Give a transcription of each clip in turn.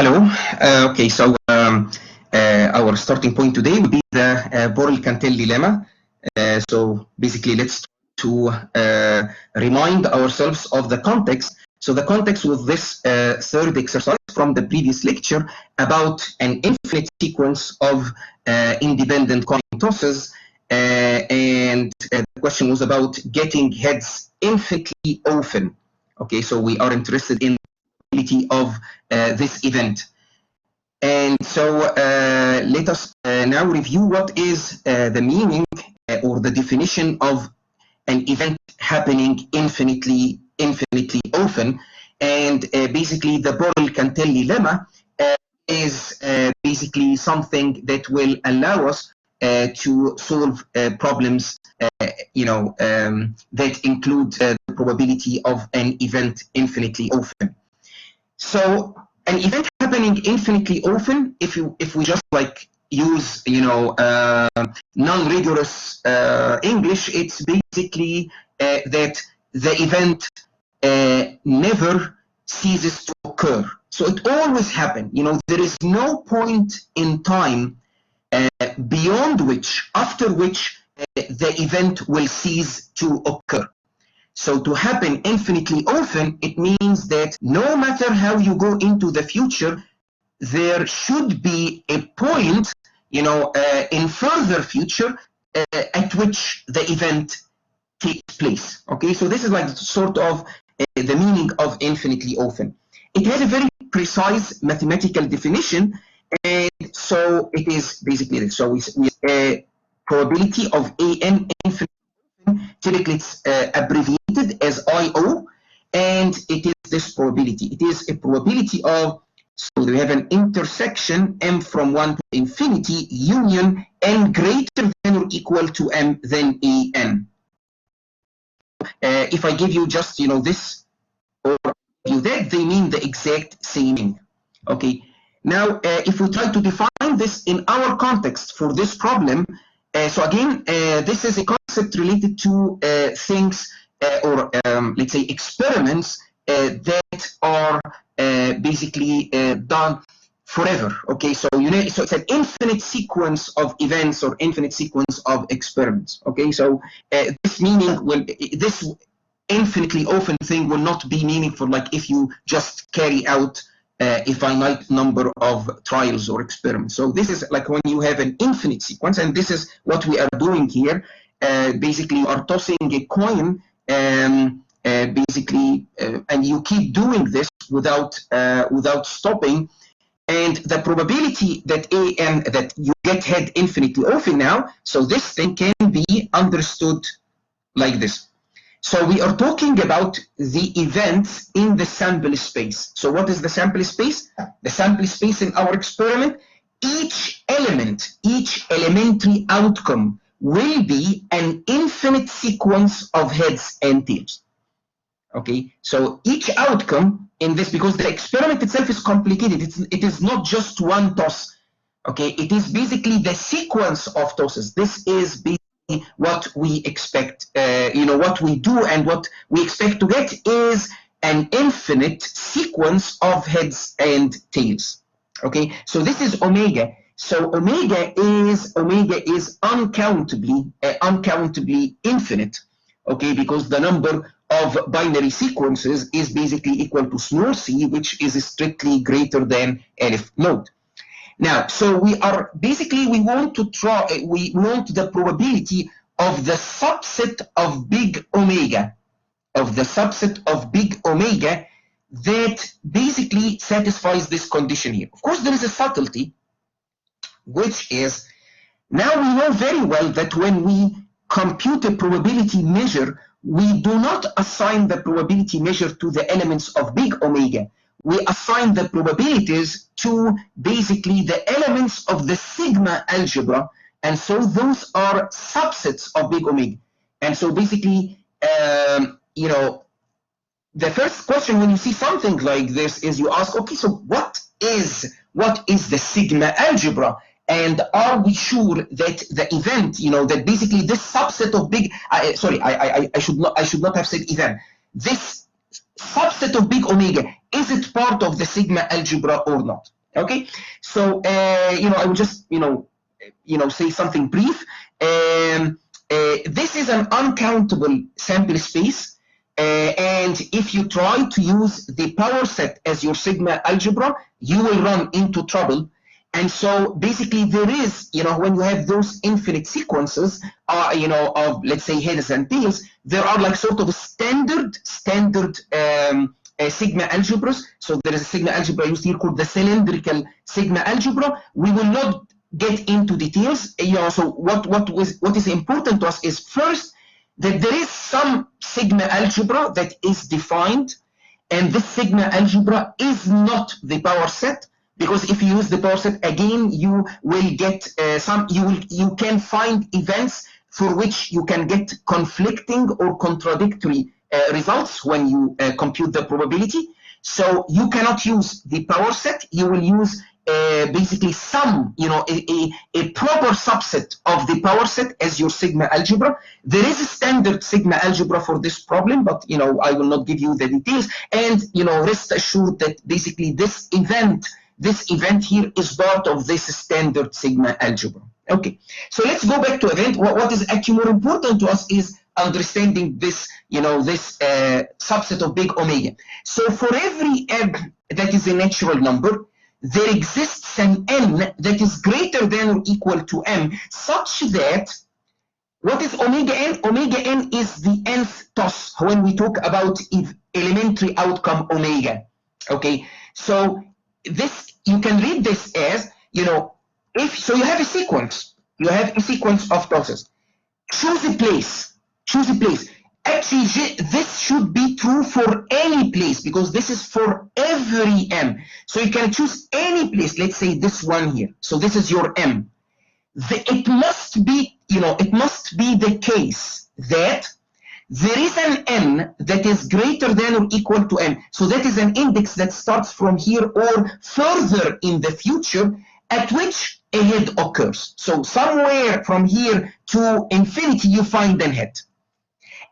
Hello. Okay, so our starting point today will be the Borel Cantelli lemma. So basically, let's to remind ourselves of the context. So the context was this third exercise from the previous lecture about an infinite sequence of independent coin tosses, and the question was about getting heads infinitely often. Okay, so we are interested in of this event. And so let us now review what is the meaning or the definition of an event happening infinitely often. And basically the Borel-Cantelli lemma is basically something that will allow us to solve problems that include the probability of an event infinitely often. So an event happening infinitely often, if we just like use non-rigorous English, it's basically that the event never ceases to occur. So it always happens. There is no point in time beyond which, after which, the event will cease to occur. So to happen infinitely often, it means that no matter how you go into the future, there should be a point, in further future at which the event takes place. Okay, so this is like sort of the meaning of infinitely often. It has a very precise mathematical definition, and so it is basically this. So we probability of an infinitely typically it's abbreviated as IO, and it is this probability. It is a probability of, so we have an intersection m from 1 to infinity union n greater than or equal to m than an. If I give you just this or give you that, they mean the exact same thing. Okay. Now, if we try to define this in our context for this problem, so again, this is a concept related to things or let's say experiments that are basically done forever. Okay, so so it's an infinite sequence of events or infinite sequence of experiments. Okay, so this meaning this infinitely often thing will not be meaningful like if you just carry out a finite number of trials or experiments. So this is like when you have an infinite sequence, and this is what we are doing here. Basically, you are tossing a coin, basically, and you keep doing this without stopping. And the probability that that you get head infinitely often now, so this thing can be understood like this. So we are talking about the events in the sample space. So what is the sample space? The sample space in our experiment, each element, each elementary outcome will be an infinite sequence of heads and tails. Okay, so each outcome in this, because the experiment itself is complicated, it is not just one toss. Okay, it is basically the sequence of tosses. This is basically what we expect, what we do and what we expect to get is an infinite sequence of heads and tails. Okay, so this is omega. So omega is uncountably infinite. Okay, because the number of binary sequences is basically equal to small c, which is strictly greater than Aleph node. Now, so we are basically, we want the probability of the subset of big omega, that basically satisfies this condition here. Of course, there is a subtlety, which is, now we know very well that when we compute a probability measure, we do not assign the probability measure to the elements of big omega. We assign the probabilities to basically the elements of the sigma algebra, and so those are subsets of big omega. And so basically, the first question when you see something like this is you ask, okay, so what is the sigma algebra? And are we sure that the event, that basically this subset of big, I should not have said event, this subset of big omega, is it part of the sigma algebra or not? Okay, so I will just say something brief. This is an uncountable sample space, and if you try to use the power set as your sigma algebra, you will run into trouble. And so basically there is, when you have those infinite sequences, of, let's say, heads and tails, there are like sort of standard sigma algebras. So there is a sigma algebra used here called the cylindrical sigma algebra. We will not get into details. So what is important to us is first that there is some sigma algebra that is defined, and this sigma algebra is not the power set. Because if you use the power set again, you will get you can find events for which you can get conflicting or contradictory results when you compute the probability. So you cannot use the power set. You will use basically some, a proper subset of the power set as your sigma algebra. There is a standard sigma algebra for this problem, but I will not give you the details. And rest assured that basically this event here is part of this standard sigma algebra. Okay, so let's go back to event. What is actually more important to us is understanding this, this subset of big omega. So for every m that is a natural number, there exists an n that is greater than or equal to m, such that, what is omega n? Omega n is the nth toss when we talk about elementary outcome omega. Okay, so this, you can read this as, so you have a sequence of tosses. Choose a place. Actually, this should be true for any place, because this is for every m. So you can choose any place. Let's say this one here. So this is your m. It must be the case that there is an n that is greater than or equal to m. So that is an index that starts from here or further in the future, at which a head occurs. So somewhere from here to infinity, you find a head.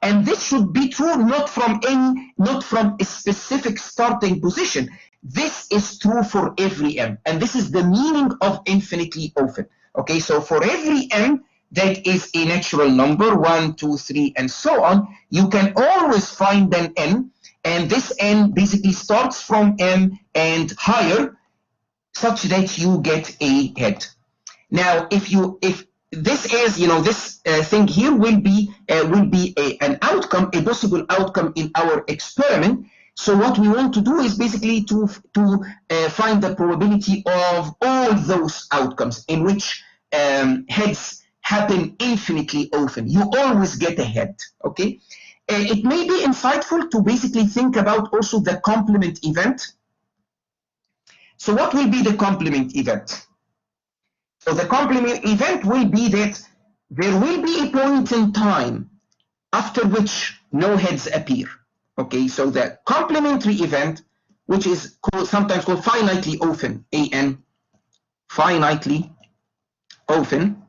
And this should be true not from a specific starting position. This is true for every m. And this is the meaning of infinitely often. Okay, so for every m that is a natural number, 1, 2, 3, and so on, you can always find an n, and this n basically starts from m and higher, such that you get a head. Now, if this is, this thing here will be an outcome, a possible outcome in our experiment. So what we want to do is basically to find the probability of all those outcomes in which heads happen infinitely often. You always get a head. Okay, it may be insightful to basically think about also the complement event. So what will be the complement event? So the complement event will be that there will be a point in time after which no heads appear. Okay, so the complementary event, which is sometimes called finitely often, AN, finitely often.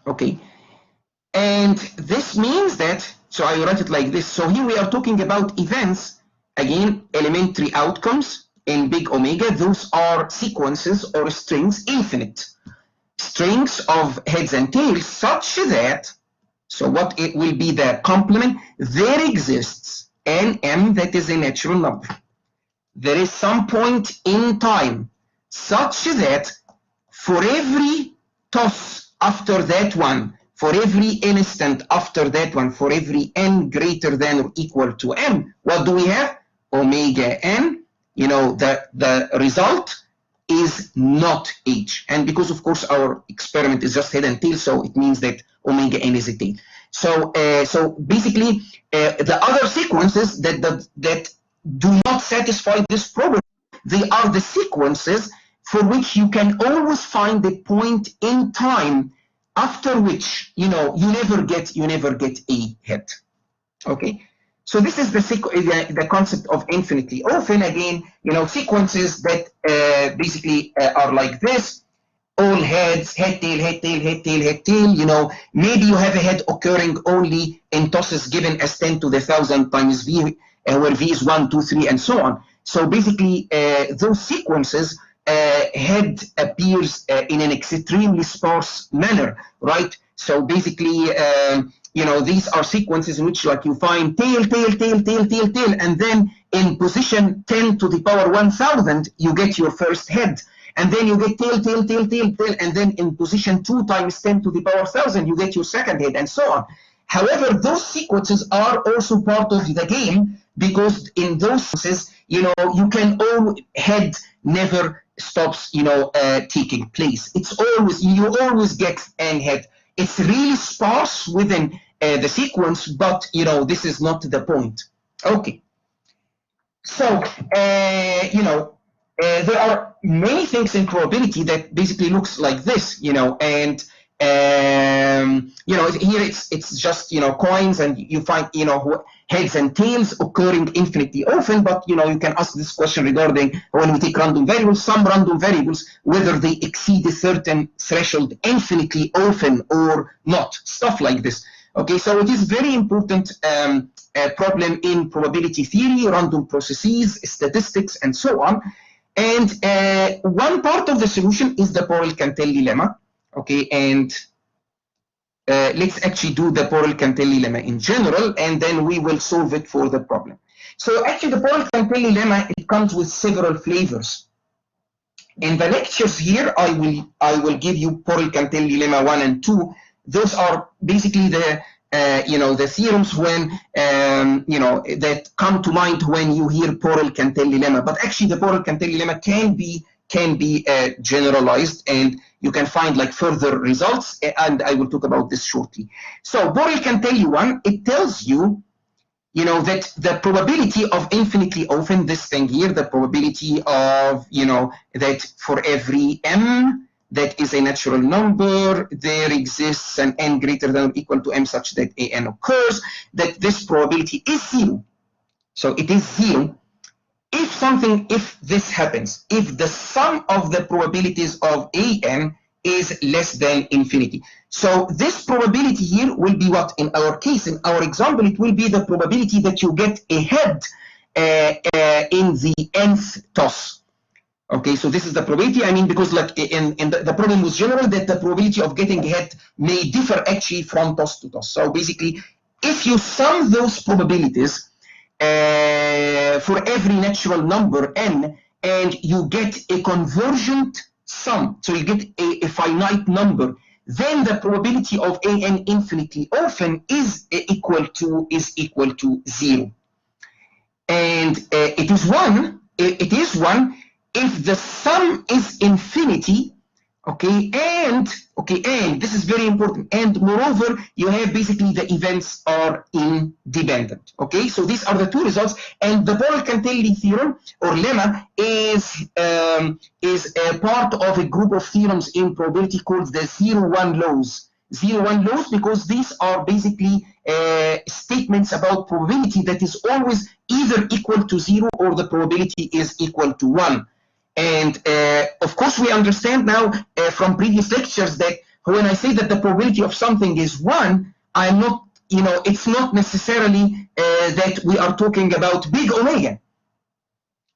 Okay, and this means that, so I write it like this. So here we are talking about events, again, elementary outcomes in big omega. Those are sequences or strings, infinite strings of heads and tails, such that, so what it will be the complement, there exists an m that is a natural number. There is some point in time such that for every toss after that one, for every instant after that one, for every n greater than or equal to m, what do we have? Omega n, the result is not h. And because, of course, our experiment is just head and tail, so it means that omega n is a tail. So basically, the other sequences that do not satisfy this problem, they are the sequences for which you can always find the point in time after which you never get a head. Okay, so this is the concept of infinitely often. Again, sequences that basically are like this: all heads, head tail, head tail, head tail, head tail. Maybe you have a head occurring only in tosses given as 10 to the 1000 times v, where V is 1, 2, 3, and so on. So basically, those sequences head appears in an extremely sparse manner, right? So basically, these are sequences in which like you find tail, tail, tail, tail, tail, tail, and then in position 10 to the power 1000, you get your first head. And then you get tail, tail, tail, tail, tail, and then in position 2 times 10 to the power 1000, you get your second head, and so on. However, those sequences are also part of the game, because in those cases, you can head never stops, taking place. It's always, you always get an head. It's really sparse within the sequence, but this is not the point. Okay. So there are many things in probability that basically looks like this, and here it's just coins, and you find heads and tails occurring infinitely often. But you can ask this question regarding when we take random variables, some random variables, whether they exceed a certain threshold infinitely often or not, stuff like this. Okay, so it is very important problem in probability theory, random processes, statistics, and so on. And one part of the solution is the Borel-Cantelli lemma. Okay, and let's actually do the Borel-Cantelli lemma in general, and then we will solve it for the problem. So actually, the Borel-Cantelli lemma, it comes with several flavors. In the lectures here, I will give you Borel-Cantelli lemma 1 and 2. Those are basically the the theorems when that come to mind when you hear Borel-Cantelli lemma. But actually, the Borel-Cantelli lemma can be generalized, and you can find like further results, and I will talk about this shortly. So Borel-Cantelli 1, it tells you that the probability of infinitely often, this thing here, the probability of that for every m that is a natural number, there exists an n greater than or equal to m such that a n occurs, that this probability is 0. So it is 0 if this happens, if the sum of the probabilities of a n is less than infinity. So this probability here will be what? In our case, in our example, it will be the probability that you get a head in the nth toss. Okay, so this is the probability. I mean, because like in the problem was general that the probability of getting a head may differ actually from toss to toss. So basically, if you sum those probabilities for every natural number n, and you get a convergent sum, so you get a finite number, then the probability of an infinitely often is equal to 0, and it is 1. It is 1 if the sum is infinity. Okay, and this is very important. And moreover, you have basically the events are independent. Okay, so these are the two results. And the Borel-Cantelli theorem or lemma is a part of a group of theorems in probability called the 0-1 laws. 0-1 laws, because these are basically statements about probability that is always either equal to 0 or the probability is equal to 1. And of course, we understand now from previous lectures that when I say that the probability of something is 1, I'm not, it's not necessarily that we are talking about big omega.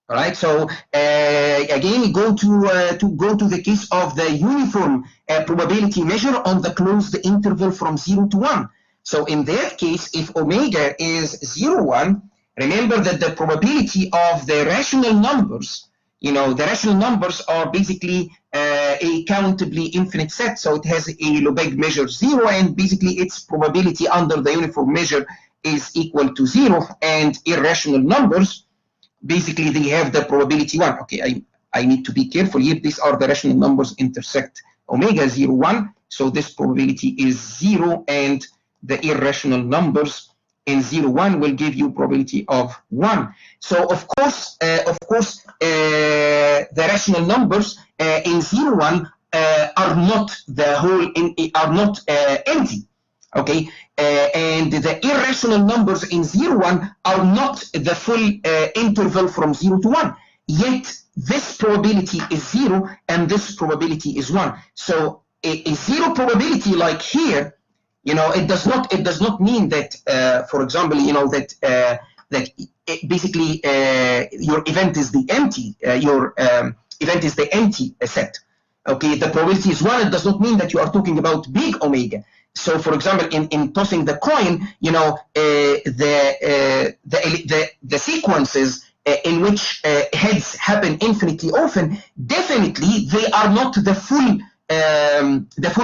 All right. So again, go to the case of the uniform probability measure on the closed interval from 0 to 1. So in that case, if omega is 0-1, remember that the probability of the rational numbers, the rational numbers are basically a countably infinite set. So it has a Lebesgue measure 0, and basically its probability under the uniform measure is equal to 0. And irrational numbers, basically they have the probability 1. Okay, I need to be careful here. These are the rational numbers intersect omega 0-1. So this probability is 0, and the irrational numbers in 0-1 will give you probability of 1. So of course, the rational numbers in 0-1 are not the whole, are not empty. Okay, and the irrational numbers in 0-1 are not the full interval from 0 to 1. Yet this probability is 0, and this probability is 1. So a 0 probability like here, it does not mean that, for example, that basically your event is the empty, event is the empty set. Okay, the probability is 1. It does not mean that you are talking about big omega. So, for example, in tossing the coin, you know, the sequences in which heads happen infinitely often, definitely they are not the full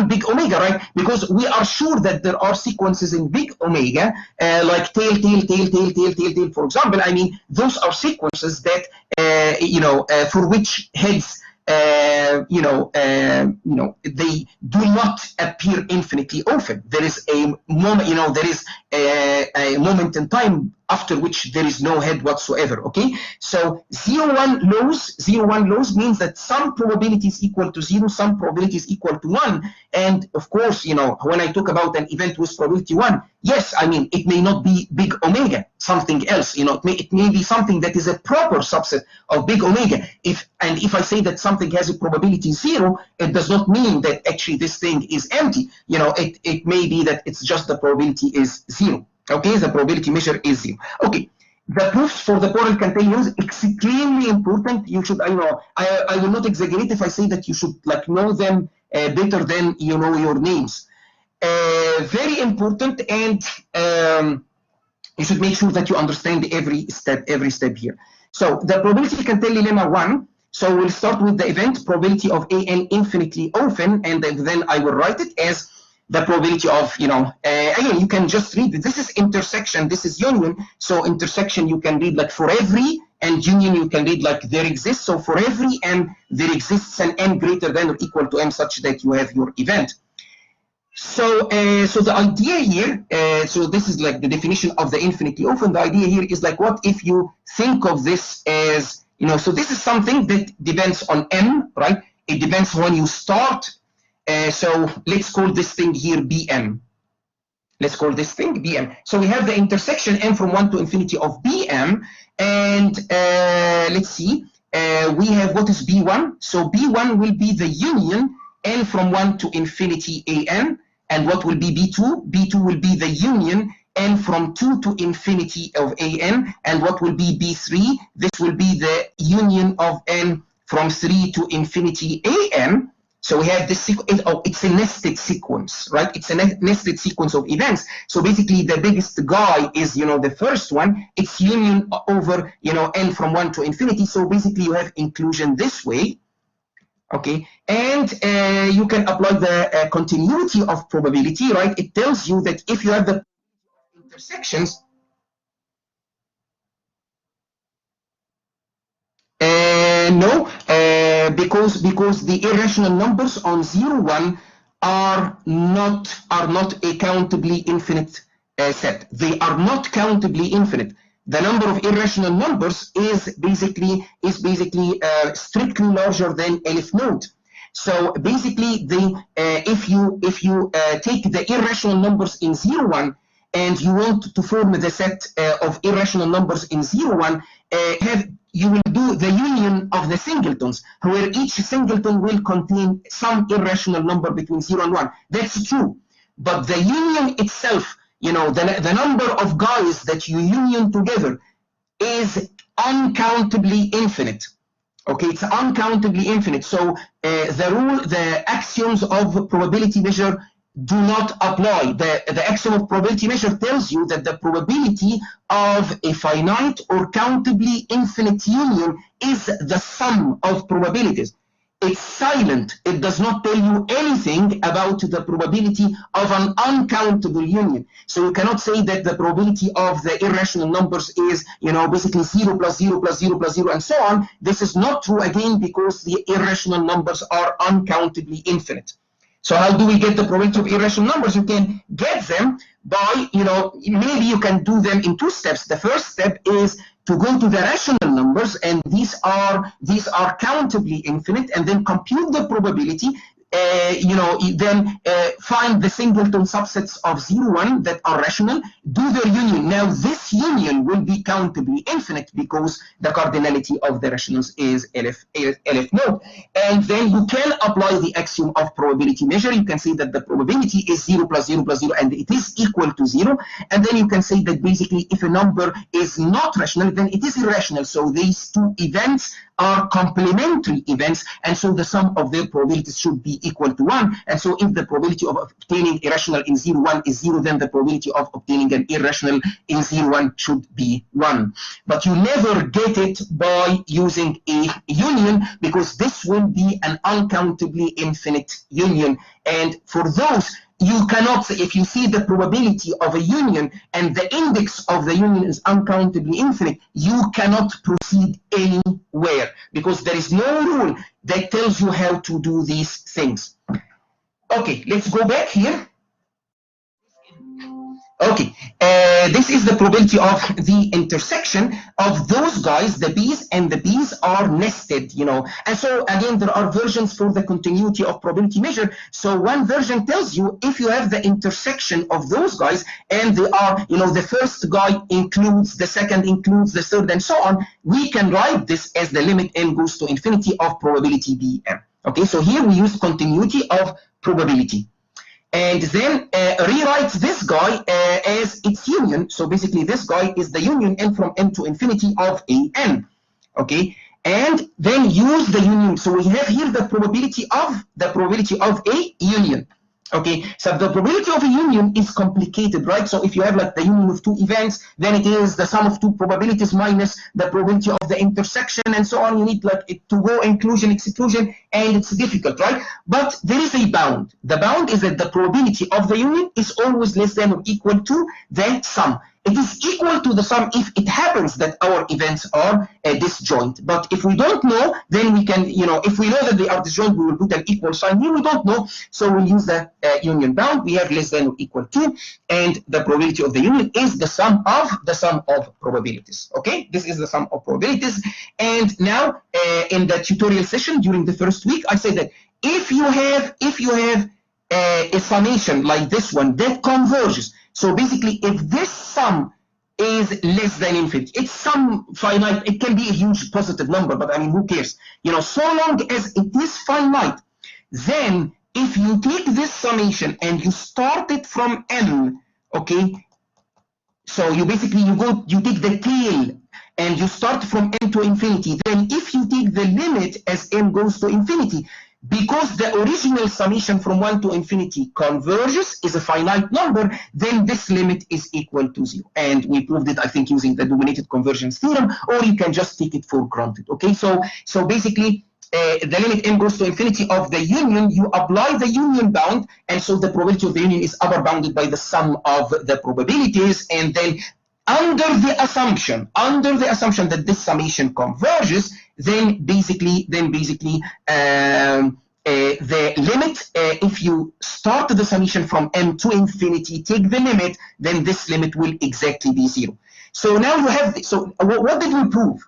big omega, right? Because we are sure that there are sequences in big omega, like tail, for example. I mean, those are sequences that, you know, for which heads, you know, they do not appear infinitely often. There is a moment, you know, there is a moment in time after which there is no head whatsoever. Okay, so 0-1 lows means that some probability is equal to 0, some probability is equal to 1. And of course, you know, when I talk about an event with probability 1, yes, I mean, it may not be big omega, something else, you know, it may be something that is a proper subset of big omega. If I say that something has a probability 0, it does not mean that actually this thing is empty. You know, it may be that it's just the probability is 0. Okay, the probability measure is 0. Okay, the proofs for the Borel Cantelli is extremely important. You should, you know, I will not exaggerate if I say that you should like know them better than you know your names. Very important, and you should make sure that you understand every step here. So the probability Cantelli lemma 1. So we'll start with the event probability of an infinitely often, and then I will write it as the probability of, you know, again, you can just read it. This is intersection, this is union. So intersection you can read like for every, and union you can read like there exists. So for every n, there exists an n greater than or equal to m such that you have your event. So, so the idea here, so this is like the definition of the infinitely often. The idea here is like, what if you think of this as, you know, so this is something that depends on m, right? It depends when you start. So let's call this thing here Bm. Let's call this thing Bm. So we have the intersection n from 1 to infinity of Bm, and let's see, we have what is B1. So B1 will be the union n from 1 to infinity An, and what will be B2? B2 will be the union n from 2 to infinity of An, and what will be B3? This will be the union of n from 3 to infinity An. So we have this, it's a nested sequence, right? It's a nested sequence of events. So basically the biggest guy is, you know, the first one. It's union over, you know, n from 1 to infinity. So basically you have inclusion this way, okay? And you can apply the continuity of probability, right? It tells you that if you have the intersections, no, because the irrational numbers on 0-1 are not a countably infinite set. They are not countably infinite. The number of irrational numbers is basically strictly larger than Elif node. So basically, if you take the irrational numbers in 0-1 and you want to form the set of irrational numbers in 0-1, you will do the union of the singletons, where each singleton will contain some irrational number between 0 and 1. That's true. But the union itself, you know, the number of guys that you union together is uncountably infinite. Okay, it's uncountably infinite. So the axioms of probability measure do not apply. The axiom of probability measure tells you that the probability of a finite or countably infinite union is the sum of probabilities. It's silent. It does not tell you anything about the probability of an uncountable union. So you cannot say that the probability of the irrational numbers is, you know, basically 0 plus 0 plus 0 plus 0 and so on. This is not true, again, because the irrational numbers are uncountably infinite. So how do we get the probability of irrational numbers? You can get them by, you know, maybe you can do them in 2 steps. The first step is to go to the rational numbers, and these are countably infinite, and then compute the probability then find the singleton subsets of 0, 1 that are rational, do their union. Now this union will be countably infinite because the cardinality of the rationals is LF node. And then you can apply the axiom of probability measure. You can say that the probability is 0 plus 0 plus 0 and it is equal to 0. And then you can say that basically if a number is not rational, then it is irrational. So these two events are complementary events, and so the sum of their probabilities should be equal to 1. And so if the probability of obtaining irrational in 0, 1 is 0, then the probability of obtaining an irrational in 0, 1 should be 1. But you never get it by using a union, because this will be an uncountably infinite union. And for those, you cannot say, if you see the probability of a union and the index of the union is uncountably infinite, you cannot proceed anywhere, because there is no rule that tells you how to do these things. Okay, let's go back here. Okay, this is the probability of the intersection of those guys, the B's, and the B's are nested, And so again, there are versions for the continuity of probability measure. So one version tells you if you have the intersection of those guys and they are, the first guy includes, the second includes, the third, and so on, we can write this as the limit n goes to infinity of probability Bm. Okay, so here we use continuity of probability. And then rewrite this guy as its union. So basically this guy is the union n from n to infinity of an. Okay, and then use the union. So we have here the probability of a union. Okay, so the probability of a union is complicated, right? So if you have like the union of two events, then it is the sum of two probabilities minus the probability of the intersection and so on. You need like it to go inclusion, exclusion, and it's difficult, right? But there is a bound. The bound is that the probability of the union is always less than or equal to the sum. It is equal to the sum if it happens that our events are disjoint. But if we don't know, then we can, if we know that they are disjoint, we will put an equal sign here. We don't know, so we'll use the union bound. We have less than or equal to, and the probability of the union is the sum of probabilities. Okay, this is the sum of probabilities. And now, in the tutorial session during the first week, I said that if you have a summation like this one that converges. So basically, if this sum is less than infinity, it's some finite, it can be a huge positive number, but I mean, who cares? So long as it is finite, then if you take this summation and you start it from n, okay, so you basically, you take the tail and you start from n to infinity, then if you take the limit as n goes to infinity, because the original summation from 1 to infinity converges, is a finite number, then this limit is equal to 0. And we proved it, I think, using the dominated convergence theorem, or you can just take it for granted. Okay, so basically, the limit n goes to infinity of the union, you apply the union bound, and so the probability of the union is upper bounded by the sum of the probabilities, and then under the assumption that this summation converges, then basically the limit, if you start the summation from n to infinity, take the limit, then this limit will exactly be 0. So now you have, so what did we prove?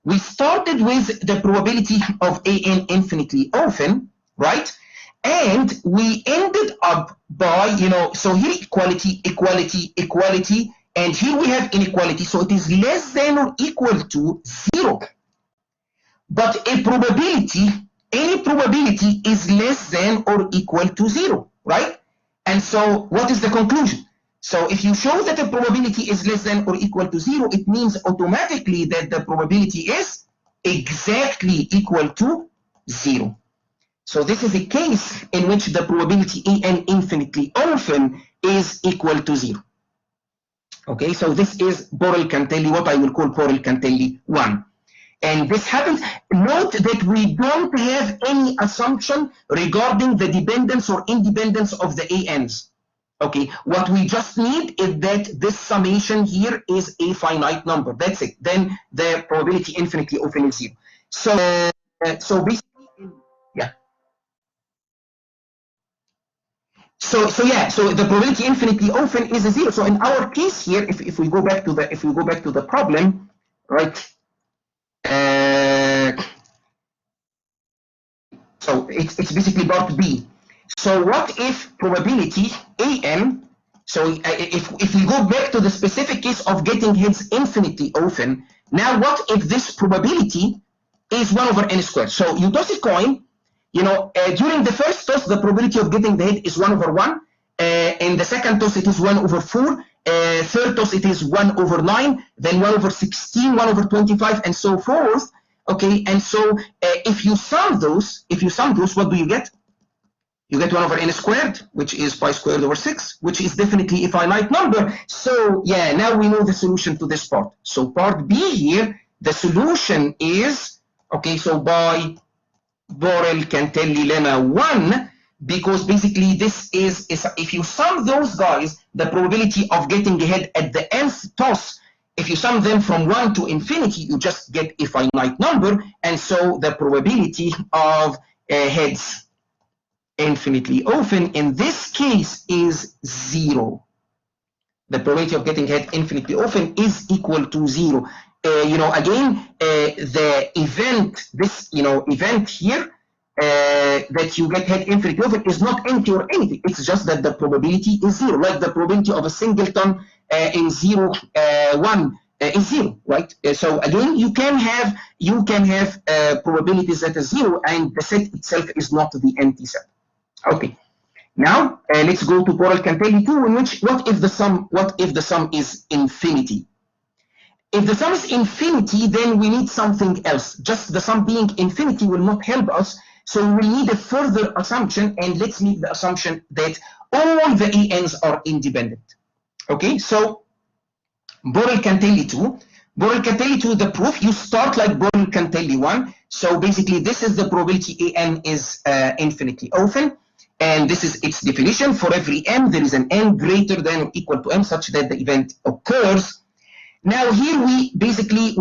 We started with the probability of an infinitely often, right? And we ended up by, so here equality, equality, equality, and here we have inequality, so it is less than or equal to 0. But any probability is less than or equal to 0, right? And so what is the conclusion? So if you show that the probability is less than or equal to 0, it means automatically that the probability is exactly equal to 0. So this is a case in which the probability an infinitely often is equal to 0. Okay, so this is Borel-Cantelli, what I will call Borel-Cantelli 1. And this happens. Note that we don't have any assumption regarding the dependence or independence of the ANs. Okay, what we just need is that this summation here is a finite number. That's it. Then the probability infinitely often is 0. So basically, yeah. So the probability infinitely often is a 0. So in our case here, if we go back to the problem, right? So it's basically part B. So what if probability an, so if we go back to the specific case of getting heads infinitely often, now what if this probability is 1 over n squared? So you toss a coin, during the first toss, the probability of getting the head is 1 over 1. In the second toss, it is 1 over 4. Third toss, it is 1 over 9, then 1 over 16, 1 over 25, and so forth. Okay, and so if you sum those, what do you get? You get 1 over n squared, which is pi squared over 6, which is definitely a finite number. So yeah, now we know the solution to this part. So part B here, the solution is, okay, so by Borel, Cantelli, Lemma 1, because basically this is if you sum those guys, the probability of getting ahead at the nth toss, if you sum them from 1 to infinity, you just get a finite number, and so the probability of heads infinitely often in this case is 0. The probability of getting head infinitely often is equal to 0. Again, the event, this event here, that you get head infinitely often is not empty or anything. It's just that the probability is 0, like the probability of a singleton in 0, 1 is 0, right? So again, you can have probabilities that are 0, and the set itself is not the empty set. Okay. Now let's go to Borel Cantelli 2, in which what if the sum is infinity? If the sum is infinity, then we need something else. Just the sum being infinity will not help us, so we need a further assumption, and let's make the assumption that all the ANs are independent. Okay, so Borel Cantelli 2. Borel Cantelli 2, the proof, you start like Borel Cantelli 1. So basically, this is the probability AN is infinitely often. And this is its definition. For every m, there is an n greater than or equal to m such that the event occurs. Now here we basically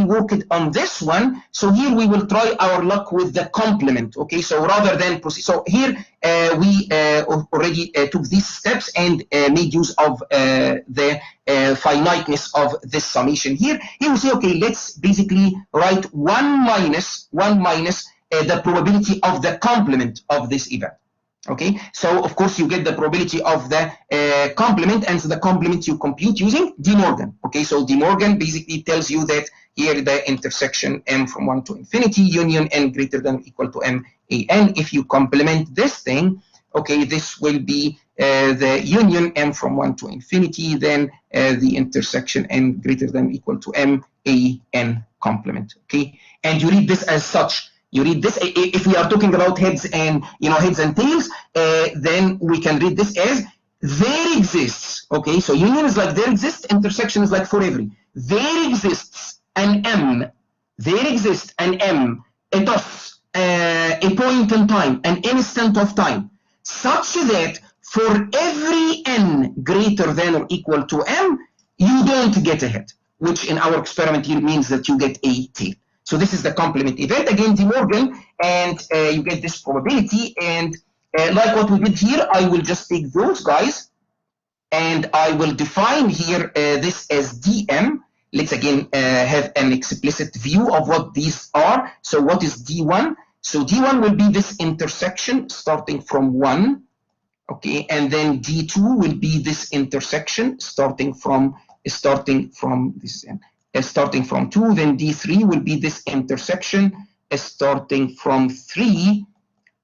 work it on this one. So here we will try our luck with the complement. Okay, so rather than proceed, so here we already took these steps and made use of the finiteness of this summation here. Here we say, okay, let's basically write 1 minus the probability of the complement of this event. Okay, so of course you get the probability of the complement, and so the complement you compute using De Morgan. Okay, so De Morgan basically tells you that here the intersection m from 1 to infinity union n greater than or equal to m an. If you complement this thing, okay, this will be the union m from 1 to infinity, then the intersection n greater than or equal to m an complement. Okay, and you read this as such. You read this, if we are talking about heads and heads and tails, then we can read this as there exists. Okay, so union is like there exists, intersection is like for every. There exists an m, a toss, a point in time, an instant of time, such that for every n greater than or equal to m, you don't get a head, which in our experiment here means that you get a tail. So this is the complement event, again De Morgan, and you get this probability. And like what we did here, I will just take those guys and I will define here this as dm. Let's again have an explicit view of what these are. So what is d1? So d1 will be this intersection starting from 1, okay, and then d2 will be this intersection starting from this end. Starting from 2, then D3 will be this intersection starting from 3,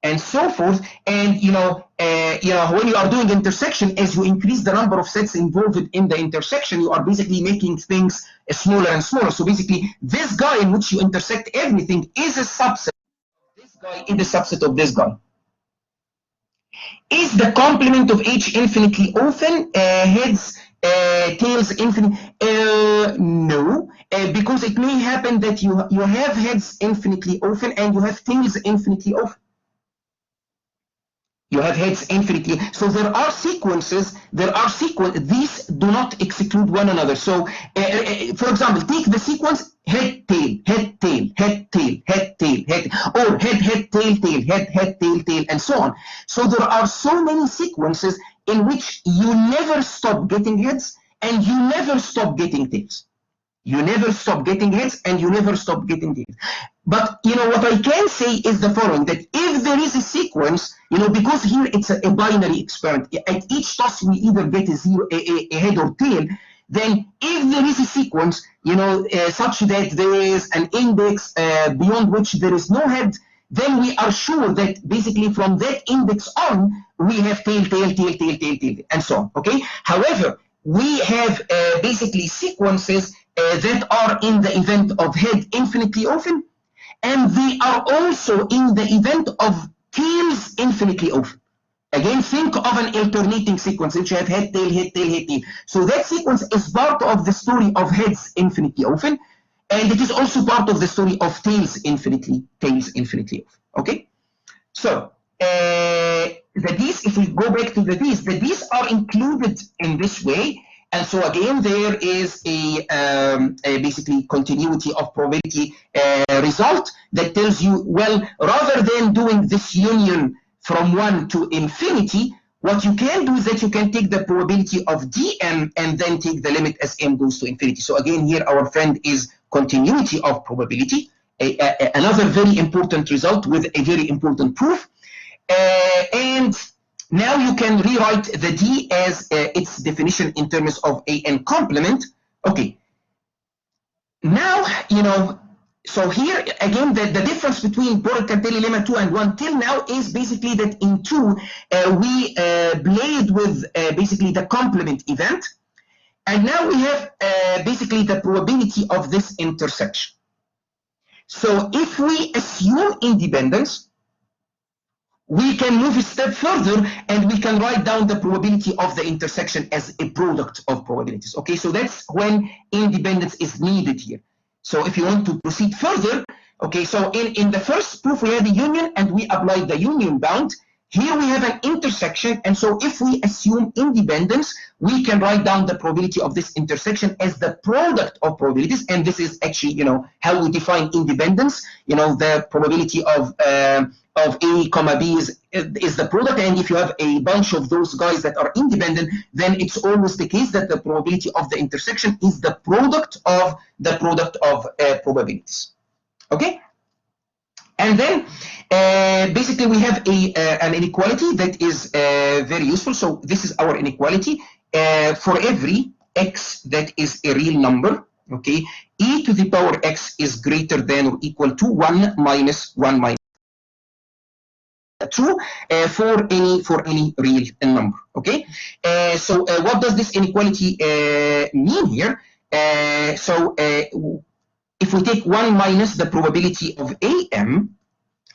and so forth. And when you are doing intersection, as you increase the number of sets involved in the intersection, you are basically making things smaller and smaller. So basically, this guy in which you intersect everything is a subset. This guy is a subset of this guy. Is the complement of H infinitely often? Heads, tails infinite? No, because it may happen that you have heads infinitely often and you have tails infinitely often. You have heads infinitely. So there are sequences. These do not exclude one another. So, for example, take the sequence head, tail, head, tail, head, tail, head, tail, head, or head, tail, tail, head, tail, tail, and so on. So there are so many sequences in which you never stop getting heads and you never stop getting tails. You never stop getting heads and you never stop getting tails. But what I can say is the following, that if there is a sequence, because here it's a binary experiment, at each toss we either get a head or tail, then if there is a sequence, such that there is an index beyond which there is no head, then we are sure that basically from that index on, we have tail, tail, tail, tail, tail, tail, and so on, okay? However, we have basically sequences that are in the event of head infinitely often, and they are also in the event of tails infinitely often. Again, think of an alternating sequence which you have head, tail, head, tail, head, tail. So that sequence is part of the story of heads infinitely often, and it is also part of the story of tails infinitely often. Okay? So the D's, if we go back to the D's are included in this way. And so again, there is a basically continuity of probability result that tells you, well, rather than doing this union from 1 to infinity, what you can do is that you can take the probability of dm and then take the limit as m goes to infinity. So again, here our friend is continuity of probability, another very important result with a very important proof. And now you can rewrite the D as its definition in terms of an complement. Okay. Now, so here again, the difference between Borel, Cantelli, Lemma 2 and 1 till now is basically that in 2, we played with basically the complement event. And now we have basically the probability of this intersection. So if we assume independence, we can move a step further and we can write down the probability of the intersection as a product of probabilities. Okay, so that's when independence is needed here. So if you want to proceed further, okay, so in the first proof we had a union and we applied the union bound. Here we have an intersection, and so if we assume independence, we can write down the probability of this intersection as the product of probabilities, and this is actually, how we define independence. The probability of A comma B is the product, and if you have a bunch of those guys that are independent, then it's always the case that the probability of the intersection is the product of probabilities. Okay. And then basically we have an inequality that is very useful. So this is our inequality for every x that is a real number. Okay, e to the power x is greater than or equal to 1 minus 1 minus 2 for any real number. Okay, so what does this inequality mean here? If we take 1 minus the probability of am,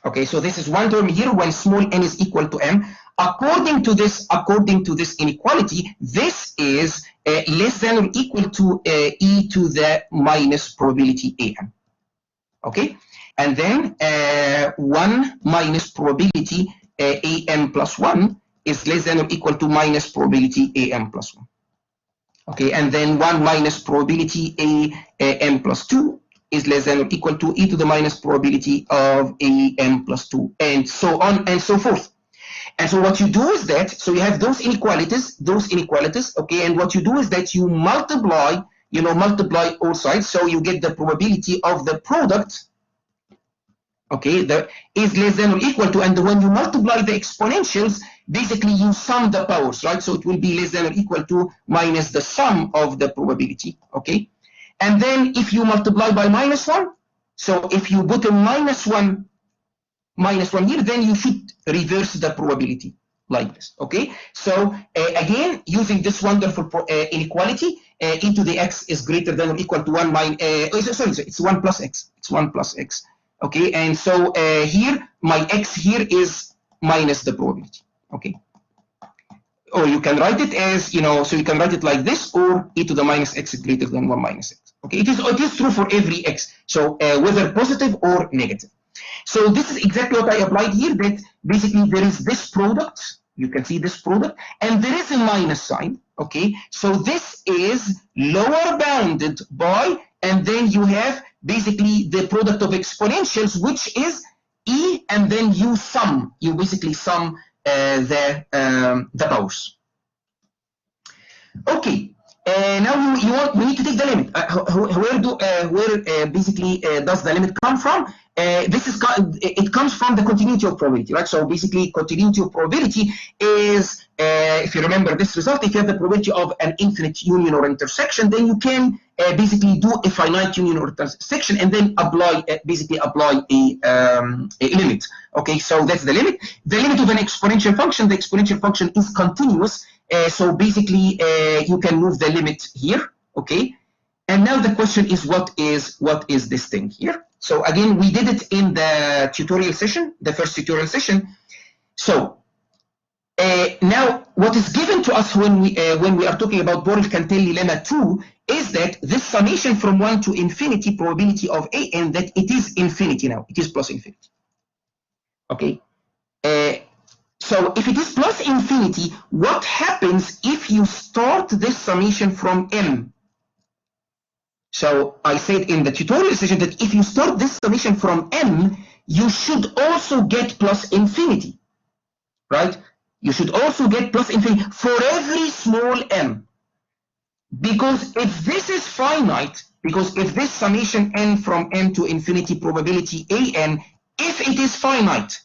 okay, so this is one term here when small n is equal to m. According to this inequality, this is less than or equal to e to the minus probability am. Okay, and then 1 minus probability am plus 1 is less than or equal to minus probability am plus 1. Okay, and then 1 minus probability am plus 2 is less than or equal to e to the minus probability of am plus 2, and so on and so forth. And so what you do is that, so you have those inequalities, okay, and what you do is that you multiply all sides, so you get the probability of the product, okay, that is less than or equal to, and when you multiply the exponentials, basically you sum the powers, right? So it will be less than or equal to minus the sum of the probability, okay? And then if you multiply by minus 1, so if you put a minus 1 here, then you should reverse the probability like this, okay? So again, using this wonderful inequality, e to the x is greater than or equal to 1 minus, it's 1 plus x, okay? And so here, my x here is minus the probability, okay? Or you can write it as, so you can write it like this, or e to the minus x is greater than 1 minus x. Okay, it is true for every x, so whether positive or negative. So this is exactly what I applied here, that basically there is this product, you can see this product, and there is a minus sign, okay? So this is lower bounded by, and then you have basically the product of exponentials, which is e, and then you basically sum the powers. Okay. now we need to take the limit. Where basically does the limit come from? It comes from the continuity of probability, right? So basically, continuity of probability is, if you remember this result, if you have the probability of an infinite union or intersection, then you can basically do a finite union or intersection and then apply a limit. Okay, so that's the limit. The limit of an exponential function. The exponential function is continuous. So basically, you can move the limit here, okay? And now the question is, what is this thing here? So again, we did it in the tutorial session, the first tutorial session. So now, what is given to us when we are talking about Borel-Cantelli lemma 2 is that this summation from 1 to infinity probability of an, that it is infinity now. It is plus infinity. Okay. So if it is plus infinity, what happens if you start this summation from m? So I said in the tutorial session that if you start this summation from m, you should also get plus infinity, right? You should also get plus infinity for every small m. Because if this is finite, because if this summation n from m to infinity probability an, if it is finite,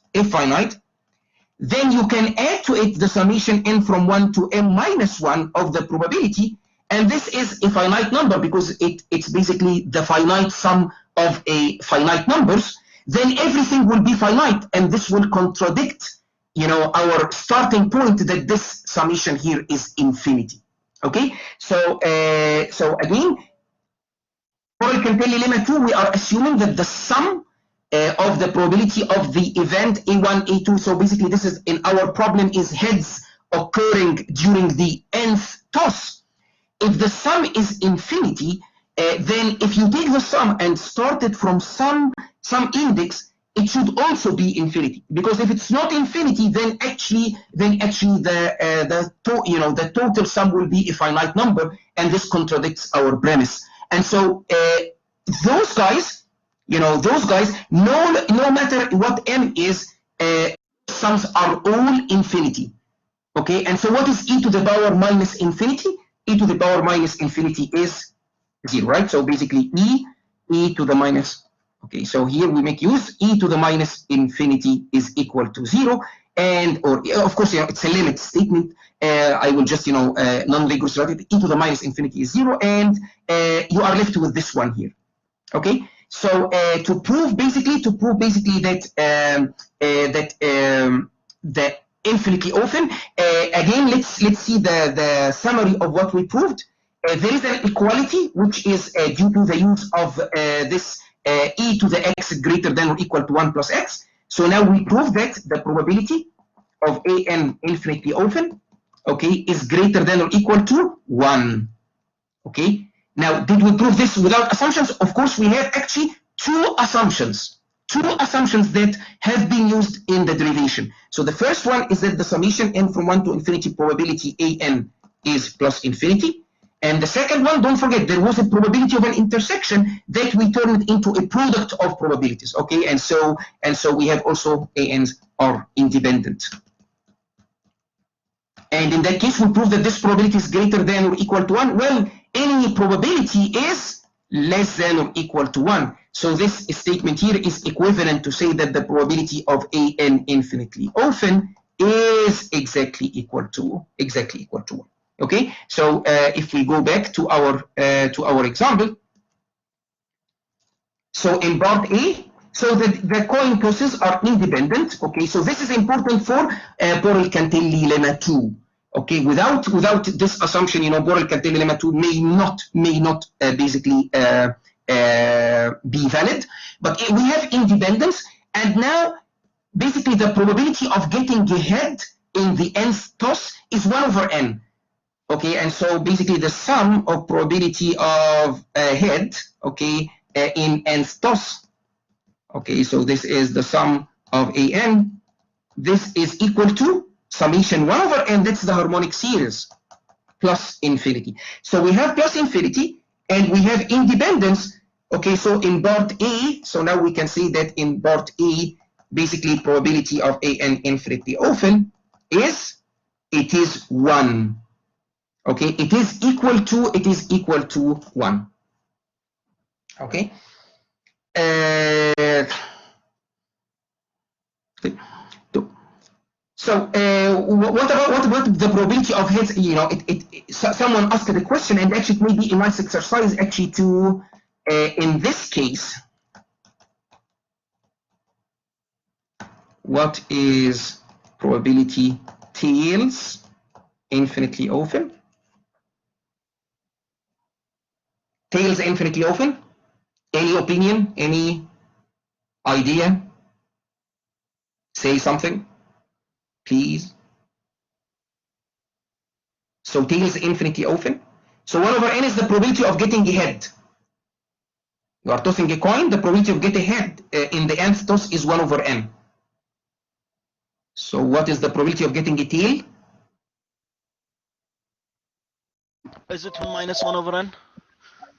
then you can add to it the summation n from 1 to m minus 1 of the probability, and this is a finite number because it's basically the finite sum of a finite numbers. Then everything will be finite, and this will contradict, you know, our starting point that this summation here is infinity. Okay, so again, for Cantelli lemma 2, we are assuming that the sum of the probability of the event A1, A2. So basically, this is in our problem is heads occurring during the nth toss. If the sum is infinity, then if you take the sum and start it from some index, it should also be infinity. Because if it's not infinity, then actually the total sum will be a finite number, and this contradicts our premise. And so those guys, no matter what m is, sums are all infinity. Okay, and so what is e to the power minus infinity? E to the power minus infinity is 0, right? So basically e to the minus, okay, so here we make use e to the minus infinity is equal to 0, and or of course, it's a limit statement. I will just non-rigorous write it, e to the minus infinity is 0, and you are left with this one here. Okay, so to prove basically that that infinitely often, again, let's see the summary of what we proved. There is an equality which is due to the use of this e to the x greater than or equal to 1 plus x. So now we prove that the probability of an infinitely often, okay, is greater than or equal to 1. Okay. Now, did we prove this without assumptions? Of course, we have actually two assumptions that have been used in the derivation. So the first one is that the summation n from 1 to infinity probability an is plus infinity. And the second one, don't forget, there was a probability of an intersection that we turned into a product of probabilities. Okay, and so we have also ans are independent. And in that case, we prove that this probability is greater than or equal to 1. Well, any probability is less than or equal to 1. So this statement here is equivalent to say that the probability of an infinitely often is exactly equal to 1. Okay, so if we go back to our example, so in part A, so the coin tosses are independent. Okay, so this is important for Borel-Cantelli lemma 2. Okay, without this assumption, Borel-Cantelli lemma 2 may not basically be valid. But we have independence, and now basically the probability of getting ahead in the nth toss is 1 over n. Okay, and so basically the sum of probability of head, okay, in nth toss. Okay, so this is the sum of an. This is equal to summation 1 over n, that's the harmonic series, plus infinity. So we have plus infinity, and we have independence. Okay, so in part A, so now we can say that in part A, basically probability of an infinitely often is 1. Okay, it is equal to 1. Okay. So what about the probability of heads? You know, someone asked the question, and actually it may be a nice exercise actually to, in this case, what is probability tails infinitely open? Tails infinitely open? Any opinion? Any idea? Say something, please. So tails infinitely open. So 1 over n is the probability of getting a head. You are tossing a coin, the probability of getting a head in the nth toss is 1 over n. So what is the probability of getting a tail? Is it 1 minus 1 over n?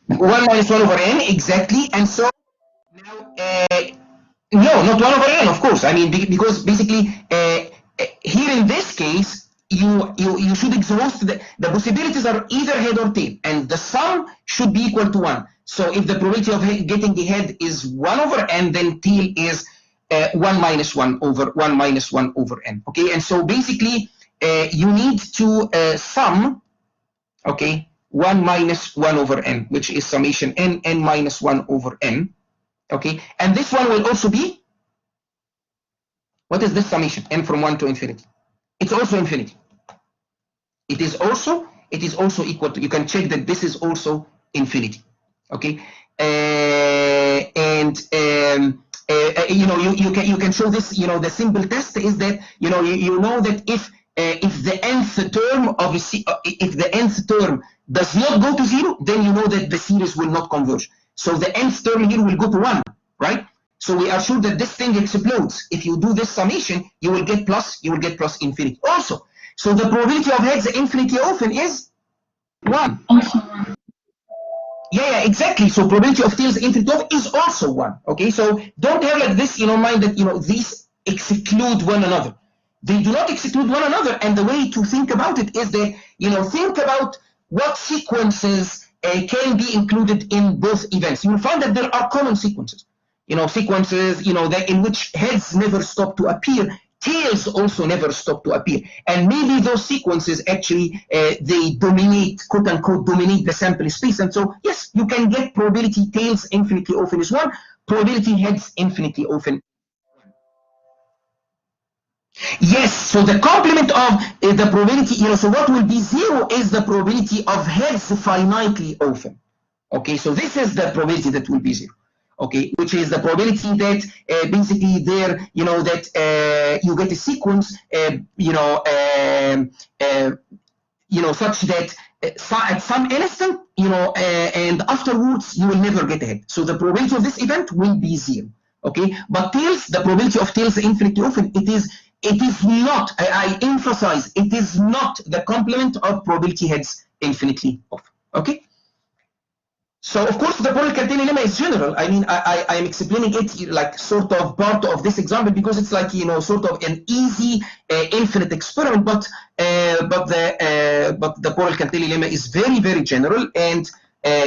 1 minus 1 over n, exactly. And so now, no, not 1 over n, of course. I mean, because basically here in this case, you should exhaust the possibilities are either head or tail, and the sum should be equal to 1. So if the probability of getting the head is 1 over n, then tail is 1 minus 1 over n. Okay, and so basically you need to sum, okay, 1 minus 1 over n, which is summation n minus 1 over n. Okay, and this one will also be, what is this summation? N from 1 to infinity. It's also infinity. It is also equal to, you can check that this is also infinity. Okay, you know, you can show this. You know, the simple test is that you know that if the nth term of if the nth term does not go to 0, then you know that the series will not converge. So the nth term here will go to 1, right? So we are sure that this thing explodes. If you do this summation, you will get plus infinity also. So the probability of heads infinity open is 1. Yeah, exactly. So probability of tails infinity open is also 1. Okay, so don't have like this, mind that these exclude one another. They do not exclude one another, and the way to think about it is that think about what sequences can be included in both events. You will find that there are common sequences. Sequences that in which heads never stop to appear, tails also never stop to appear, and maybe those sequences actually they dominate, quote unquote, dominate the sample space. And so yes, you can get probability tails infinitely open is 1, probability heads infinitely open. Yes, so the complement of the probability, so what will be 0 is the probability of heads finitely open. Okay, so this is the probability that will be 0. Okay, which is the probability that basically there, that you get a sequence, such that at some instant, and afterwards you will never get ahead. So the probability of this event will be 0. Okay, but tails, the probability of tails infinitely open, it is not, I emphasize, it is not the complement of probability heads infinitely open. Okay. So of course the Borel-Cantelli lemma is general. I mean, I am explaining it like sort of part of this example because it's like sort of an easy infinite experiment, but the Borel-Cantelli lemma is very, very general, and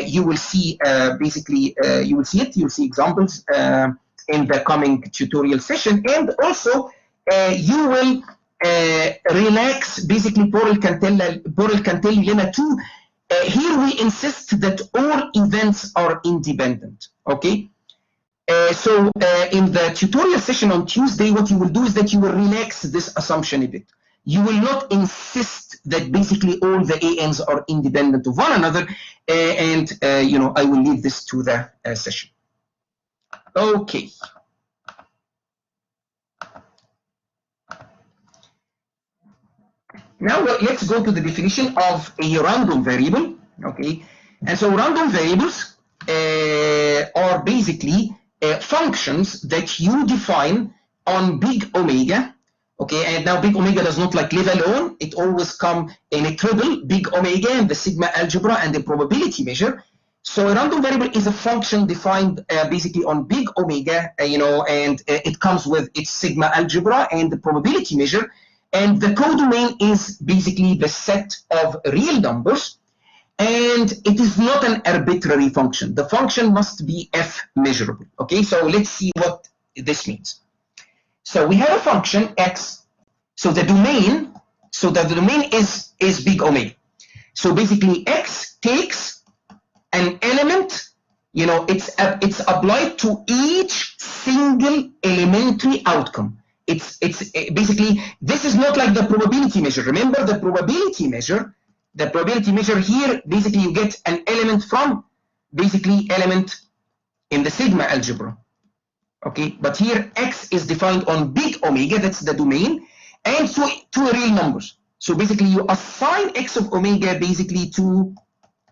you will see basically you'll see examples in the coming tutorial session, and also you will relax basically Borel-Cantelli lemma too. Here we insist that all events are independent. Okay. So in the tutorial session on Tuesday, what you will do is that you will relax this assumption a bit. You will not insist that basically all the ANs are independent of one another, and I will leave this to the session. Okay. Now let's go to the definition of a random variable. Okay, and so random variables are basically functions that you define on big omega. Okay, and now big omega does not like live alone. It always comes in a triple, big omega and the sigma algebra and the probability measure. So a random variable is a function defined basically on big omega, and it comes with its sigma algebra and the probability measure. And the codomain is basically the set of real numbers, and it is not an arbitrary function. The function must be f measurable. Okay, so let's see what this means. So we have a function x. So the domain is big omega. So basically x takes an element, you know, it's applied to each single elementary outcome. It's basically, this is not like the probability measure. Remember the probability measure here, basically you get an element from basically element in the sigma algebra. Okay, but here x is defined on big omega, that's the domain, and so to real numbers. So basically you assign x of omega basically to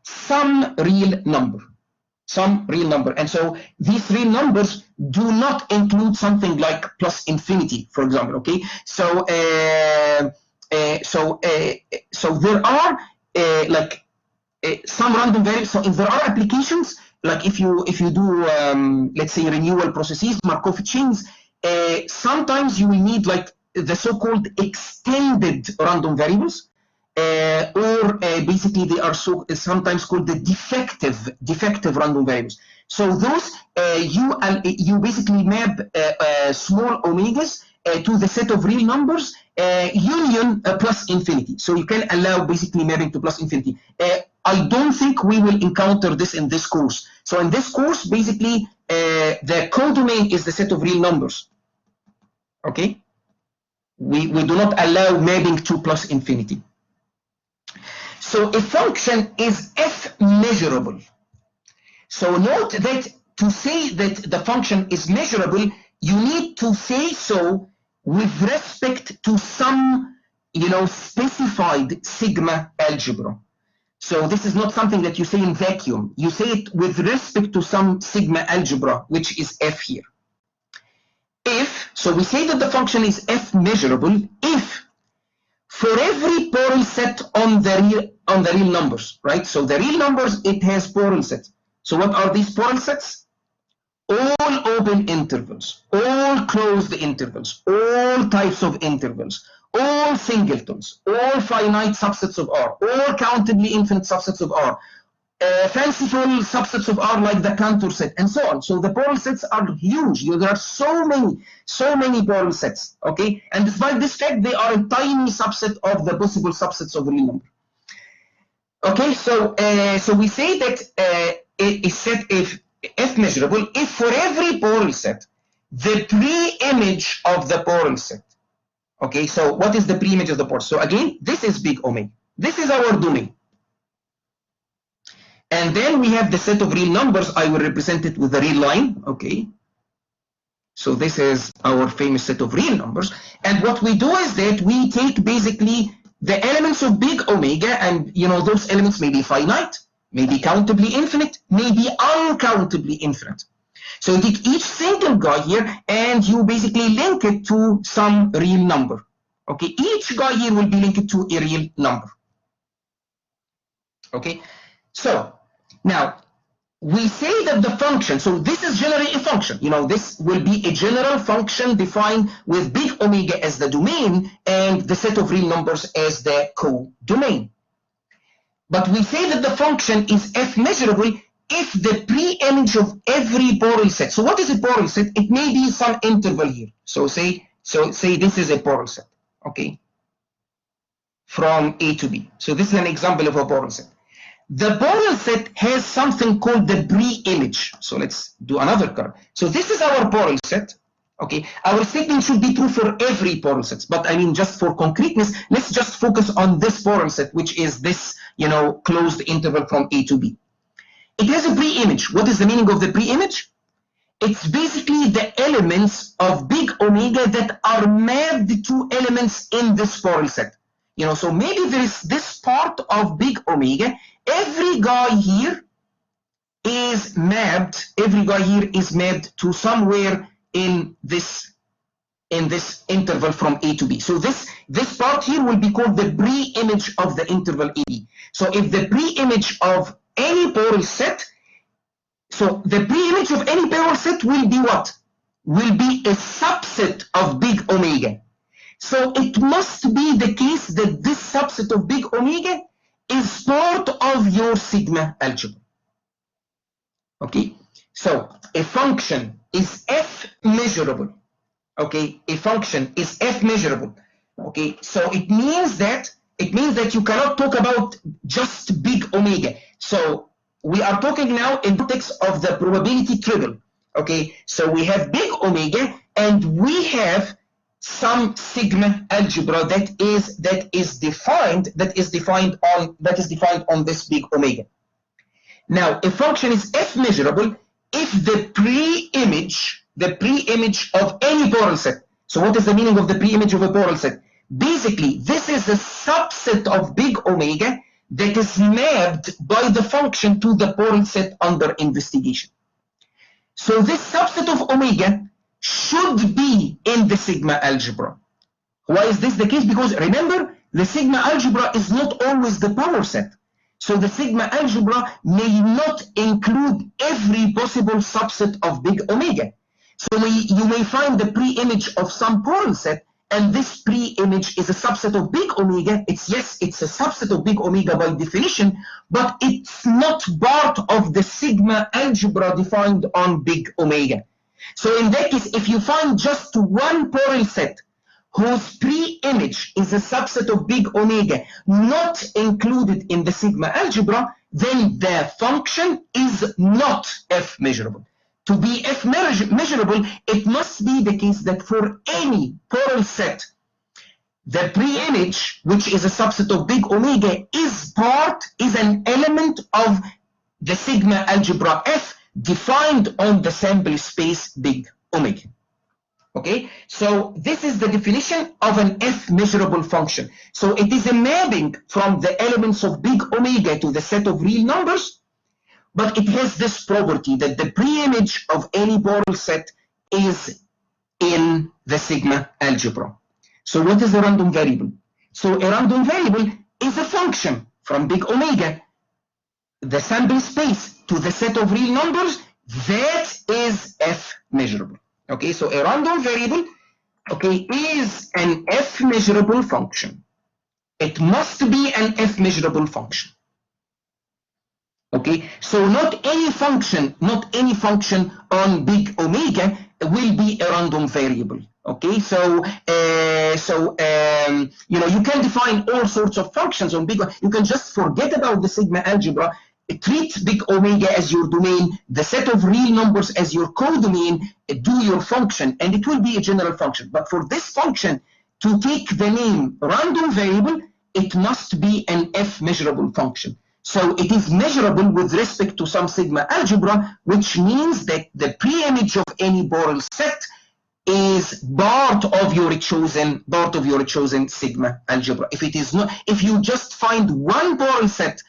some real number. And so these real numbers do not include something like plus infinity, for example. Okay, so there are some random variables. So if there are applications, like if you do let's say renewal processes, Markov chains, sometimes you will need like the so-called extended random variables, or basically they are sometimes called the defective random variables. So those you basically map small omegas to the set of real numbers union plus infinity. So you can allow basically mapping to plus infinity. I don't think we will encounter this in this course. So in this course, basically the codomain is the set of real numbers. Okay, we do not allow mapping to plus infinity. So a function is f measurable. So note that to say that the function is measurable, you need to say so with respect to some, you know, specified sigma algebra. So this is not something that you say in vacuum. You say it with respect to some sigma algebra, which is f here. So we say that the function is f measurable if for every Borel set on the real numbers, right? So the real numbers, it has Borel sets. So what are these Borel sets? All open intervals, all closed intervals, all types of intervals, all singletons, all finite subsets of R, all countably infinite subsets of R, fanciful subsets of R like the Cantor set, and so on. So the Borel sets are huge. There are so many Borel sets, okay? And despite this fact, they are a tiny subset of the possible subsets of real number. Okay, so we say that a set if f measurable if for every Borel set, the pre-image of the Borel set. Okay, so what is the pre-image of the Borel? So again, this is big omega. This is our domain. And then we have the set of real numbers. I will represent it with a real line. Okay. So this is our famous set of real numbers. And what we do is that we take basically the elements of big omega, and you know those elements may be finite, may be countably infinite, may be uncountably infinite. So you take each single guy here and you basically link it to some real number. Okay, each guy here will be linked to a real number. Okay, so now we say that the function, so this is generally a function, you know, this will be a general function defined with big omega as the domain and the set of real numbers as the co-domain. But we say that the function is f measurable if the pre-image of every Borel set. So what is a Borel set? It may be some interval here. So say this is a Borel set, okay, from A to B. So this is an example of a Borel set. The Borel set has something called the pre-image. So let's do another curve. So this is our Borel set. Okay, our statement should be true for every Borel set, but I mean just for concreteness, let's just focus on this Borel set, which is this, you know, closed interval from A to B. It has a pre-image. What is the meaning of the pre-image? It's basically the elements of big omega that are mapped to elements in this Borel set. You know, so maybe there is this part of big omega. Every guy here is mapped. Every guy here is mapped to somewhere in this interval from A to B. So this part here will be called the pre-image of the interval AB. So if the pre-image of any Borel set, so the pre-image of any Borel set will be what? Will be a subset of big omega. So it must be the case that this subset of big omega is part of your sigma algebra. Okay, so a function is f measurable. Okay, a function is f measurable. Okay, so it means that you cannot talk about just big omega. So we are talking now in context of the probability triple. Okay, so we have big omega and we have some sigma algebra that is defined on this big omega. Now, a function is f measurable if the pre-image of any Borel set. So what is the meaning of the pre-image of a Borel set? Basically, this is a subset of big omega that is mapped by the function to the Borel set under investigation. So this subset of omega should be in the sigma algebra. Why is this the case? Because remember, the sigma algebra is not always the power set. So the sigma algebra may not include every possible subset of big omega. So you may find the pre-image of some Borel set, and this pre-image is a subset of big omega. It's a subset of big omega by definition, but it's not part of the sigma algebra defined on big omega. So in that case, if you find just one Borel set whose pre-image is a subset of big omega not included in the sigma algebra, then the function is not f measurable. To be f measurable, it must be the case that for any Borel set, the pre-image, which is a subset of big omega, is an element of the sigma algebra f defined on the sample space big omega. Okay, so this is the definition of an f measurable function. So it is a mapping from the elements of big omega to the set of real numbers, but it has this property that the pre-image of any Borel set is in the sigma algebra. So what is a random variable? So a random variable is a function from big omega, the sample space, to the set of real numbers that is f measurable. Okay, so a random variable, okay, is an f measurable function. It must be an f measurable function. Okay, so not any function on big omega will be a random variable. Okay, so you can define all sorts of functions on big. You can just forget about the sigma algebra. Treat big omega as your domain, the set of real numbers as your codomain, do your function, and it will be a general function. But for this function to take the name random variable, it must be an f measurable function. So it is measurable with respect to some sigma algebra, which means that the pre-image of any Borel set is part of your chosen sigma algebra. If it is not, if you just find one Borel set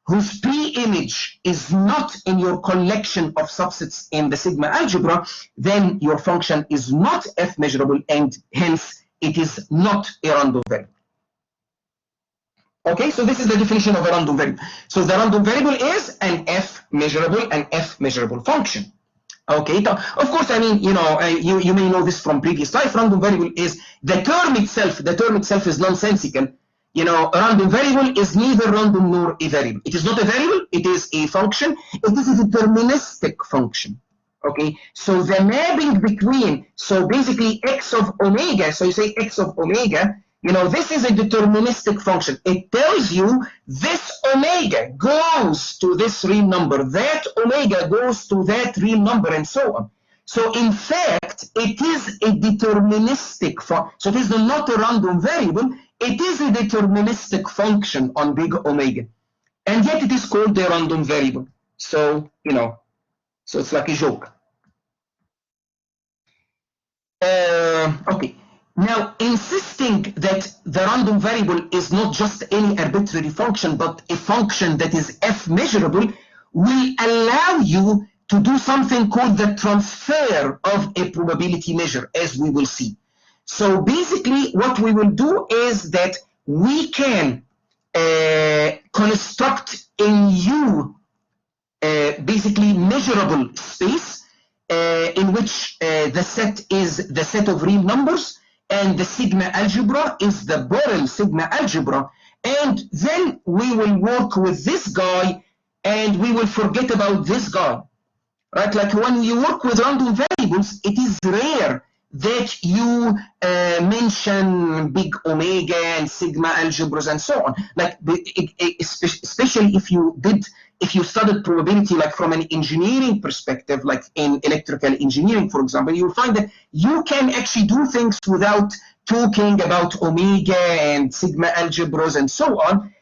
whose pre-image is not in your collection of subsets in the sigma algebra, then your function is not f measurable, and hence it is not a random variable. Okay, so this is the definition of a random variable. So the random variable is an f measurable function. Okay, of course, I mean, you may know this from previous life. Random variable is the term itself. The term itself is nonsensical. A random variable is neither random nor a variable. It is not a variable, it is a function. It is a deterministic function. Okay, so the mapping between, so basically x of omega, so you say x of omega, this is a deterministic function. It tells you this omega goes to this real number, that omega goes to that real number, and so on. So in fact, it is a deterministic function. So it is not a random variable, it is a deterministic function on big omega. And yet it is called a random variable. So, so it's like a joke. Okay. Now, insisting that the random variable is not just any arbitrary function, but a function that is f measurable, will allow you to do something called the transfer of a probability measure, as we will see. So basically, what we will do is that we can construct a new, basically measurable space in which the set is the set of real numbers, and the sigma algebra is the Borel sigma algebra, and then we will work with this guy and we will forget about this guy, right? Like when you work with random variables, it is rare that you mention big omega and sigma algebras and so on. Like especially if you studied probability like from an engineering perspective, like in electrical engineering, for example, you'll find that you can actually do things without talking about omega and sigma algebras and so on.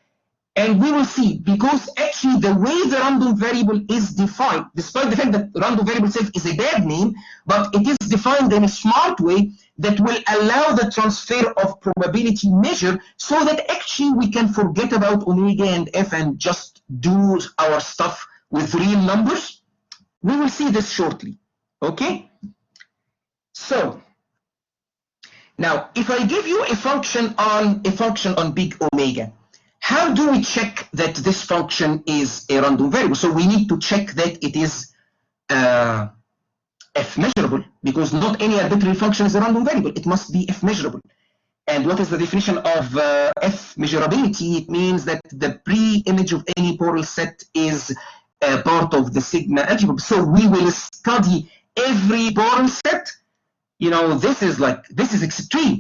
And we will see, because actually the way the random variable is defined, despite the fact that random variable itself is a bad name, but it is defined in a smart way that will allow the transfer of probability measure so that actually we can forget about omega and f and just do our stuff with real numbers. We will see this shortly, okay? So now if I give you a function on big omega, how do we check that this function is a random variable? So we need to check that it is f measurable, because not any arbitrary function is a random variable. It must be f measurable. And what is the definition of f measurability? It means that the pre-image of any Borel set is part of the sigma algebra. So we will study every Borel set. You know, this is extreme.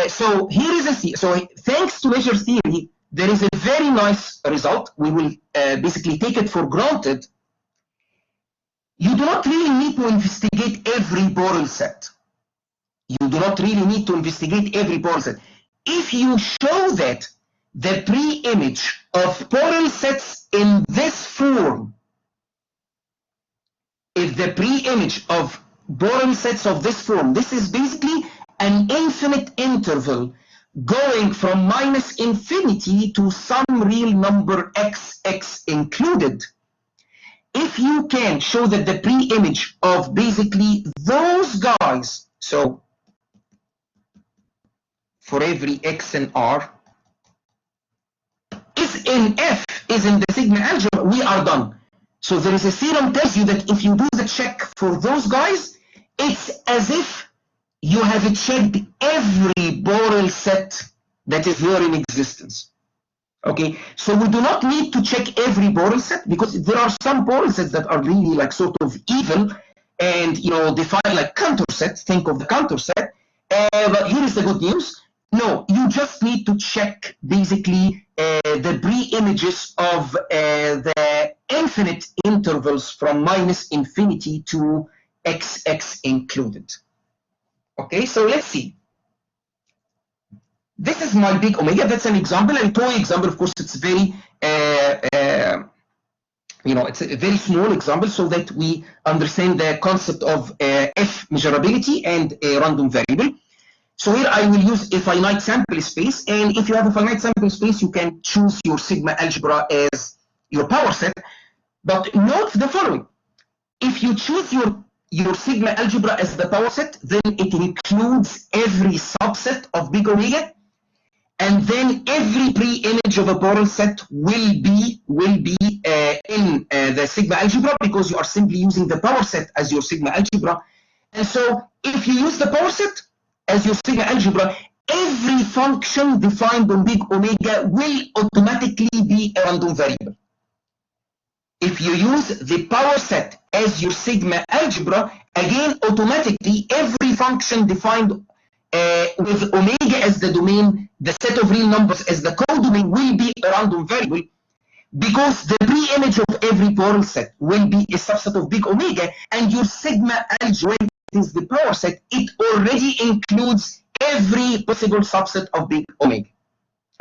So here is a so thanks to measure theory, there is a very nice result. We will basically take it for granted. You do not really need to investigate every Borel set. You do not really need to investigate every Borel set. If you show that the pre-image of Borel sets in this form, if the pre-image of Borel sets of this form, this is basically an infinite interval going from minus infinity to some real number x included. If you can show that the pre-image of basically those guys, so for every x and r, is in f, is in the sigma algebra, we are done. So there is a theorem that tells you that if you do the check for those guys, it's as if you have checked every Borel set that is here in existence. Okay, so we do not need to check every Borel set, because there are some Borel sets that are really like sort of evil and, you know, define like counter sets. Think of the counter set. But here is the good news. No, you just need to check basically the pre-images of the infinite intervals from minus infinity to x included. Okay, so let's see. This is my big omega. That's an example, a toy example. Of course, it's very, you know, it's a very small example so that we understand the concept of f measurability and a random variable. So here I will use a finite sample space, and if you have a finite sample space, you can choose your sigma algebra as your power set. But note the following: if you choose your sigma algebra as the power set, then it includes every subset of big omega, and then every pre-image of a Borel set will be in the sigma algebra, because you are simply using the power set as your sigma algebra. And so if you use the power set as your sigma algebra, every function defined on big omega will automatically be a random variable. If you use the power set as your sigma algebra, again, automatically every function defined with omega as the domain, the set of real numbers as the codomain, will be a random variable, because the pre-image of every Borel set will be a subset of big omega, and your sigma algebra is the power set. It already includes every possible subset of big omega.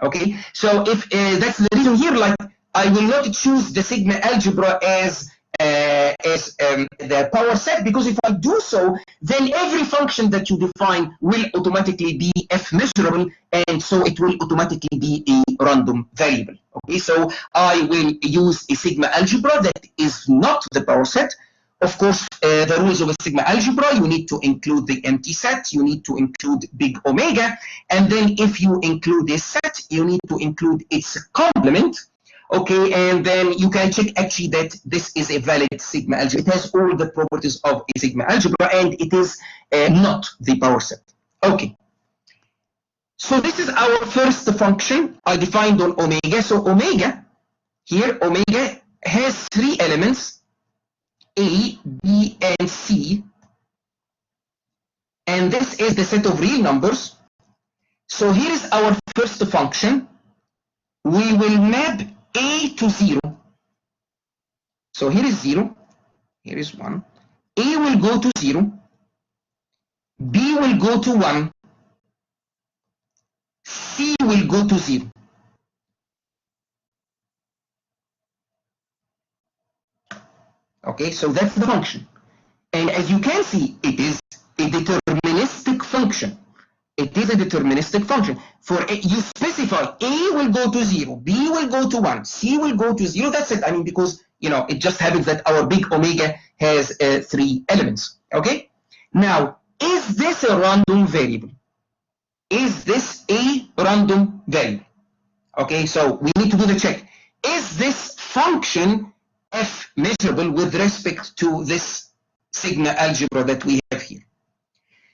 Okay, so if that's the reason here, like I will not choose the sigma algebra as the power set, because if I do so, then every function that you define will automatically be f measurable, and so it will automatically be a random variable. Okay, so I will use a sigma algebra that is not the power set. Of course, the rules of a sigma algebra: you need to include the empty set, you need to include big omega, and then if you include a set, you need to include its complement. Okay, and then you can check actually that this is a valid sigma algebra. It has all the properties of a sigma algebra, and it is not the power set. Okay, So this is our first function I defined on omega. So omega, here omega has three elements, A, B, and C. And this is the set of real numbers. So here is our first function. We will map A to 0. So here is 0. Here is 1. A will go to 0. B will go to 1. C will go to 0. Okay, so that's the function. And as you can see, it is a deterministic function. It is a deterministic function. For A, you specify A will go to 0, B will go to 1, C will go to 0. That's it. I mean, because, you know, it just happens that our big omega has three elements. Okay? Now, is this a random variable? Is this a random variable? Okay, so we need to do the check. Is this function f measurable with respect to this sigma algebra that we have here?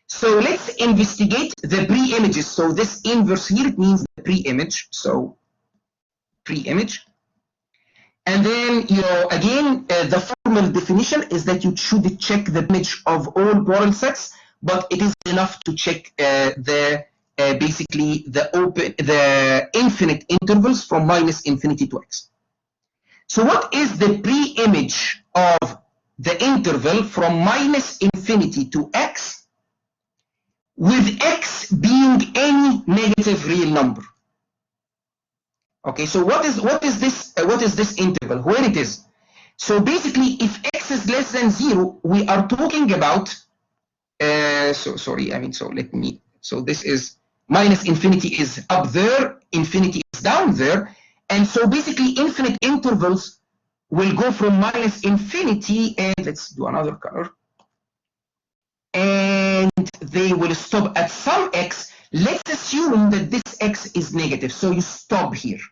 So let's investigate the pre-images. So this inverse here, it means the pre-image. So pre-image. And then, you know, again, the formal definition is that you should check the image of all Borel sets, but it is enough to check basically the infinite intervals from -infinity to x. So what is the pre-image of the interval from -infinity to x, with x being any negative real number? Okay, so what is this interval, where it is? So basically, if x is less than 0, we are talking about so this is -infinity is up there, infinity is down there, and so basically infinite intervals will go from -infinity, and let's do another color, and they will stop at some x. Let's assume that this x is negative, so you stop here.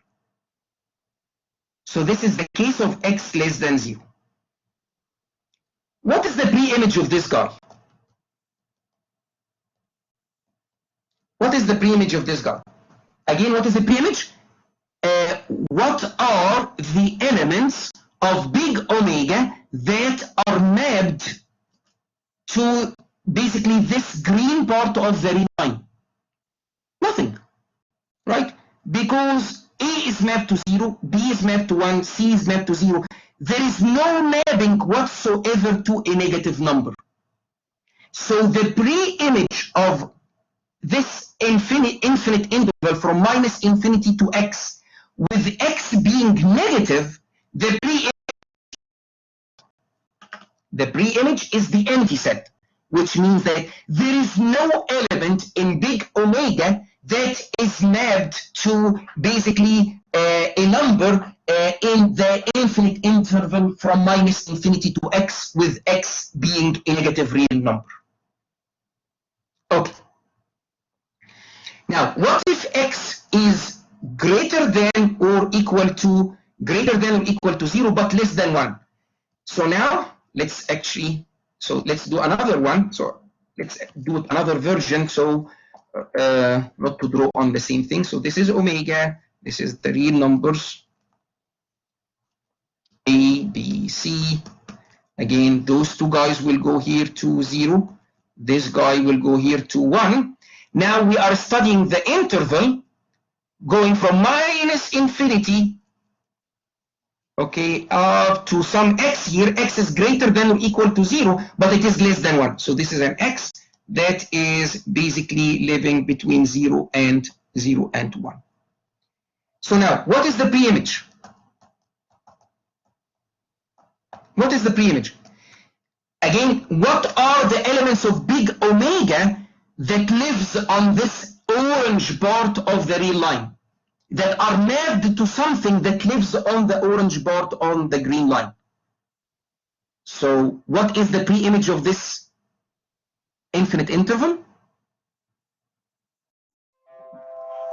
So this is the case of x less than 0. What is the pre-image of this guy? What is the pre-image of this guy? Again, what is the pre-image? What are the elements of big omega that are mapped to basically this green part of the real line? Nothing, right? Because A is mapped to 0, B is mapped to 1, C is mapped to 0. There is no mapping whatsoever to a negative number. So the pre-image of this infinite interval from -infinity to x, with x being negative, the pre-image is the empty set, which means that there is no element in big omega that is mapped to basically a number in the infinite interval from -infinity to x, with x being a negative real number. Okay. Now, what if x is greater than or equal to 0 but less than 1? So now let's do another one. So let's do another version. So not to draw on the same thing. So this is omega. This is the real numbers, A, B, C. Again, those two guys will go here to 0. This guy will go here to 1. Now we are studying the interval going from -infinity, okay, up to some x here. X is greater than or equal to 0, but it is less than 1. So this is an x that is basically living between 0 and 1. So now, what is the pre-image? What is the pre-image? Again, what are the elements of big omega that lives on this orange part of the real line, that are mapped to something that lives on the orange part on the green line? So what is the pre-image of this infinite interval?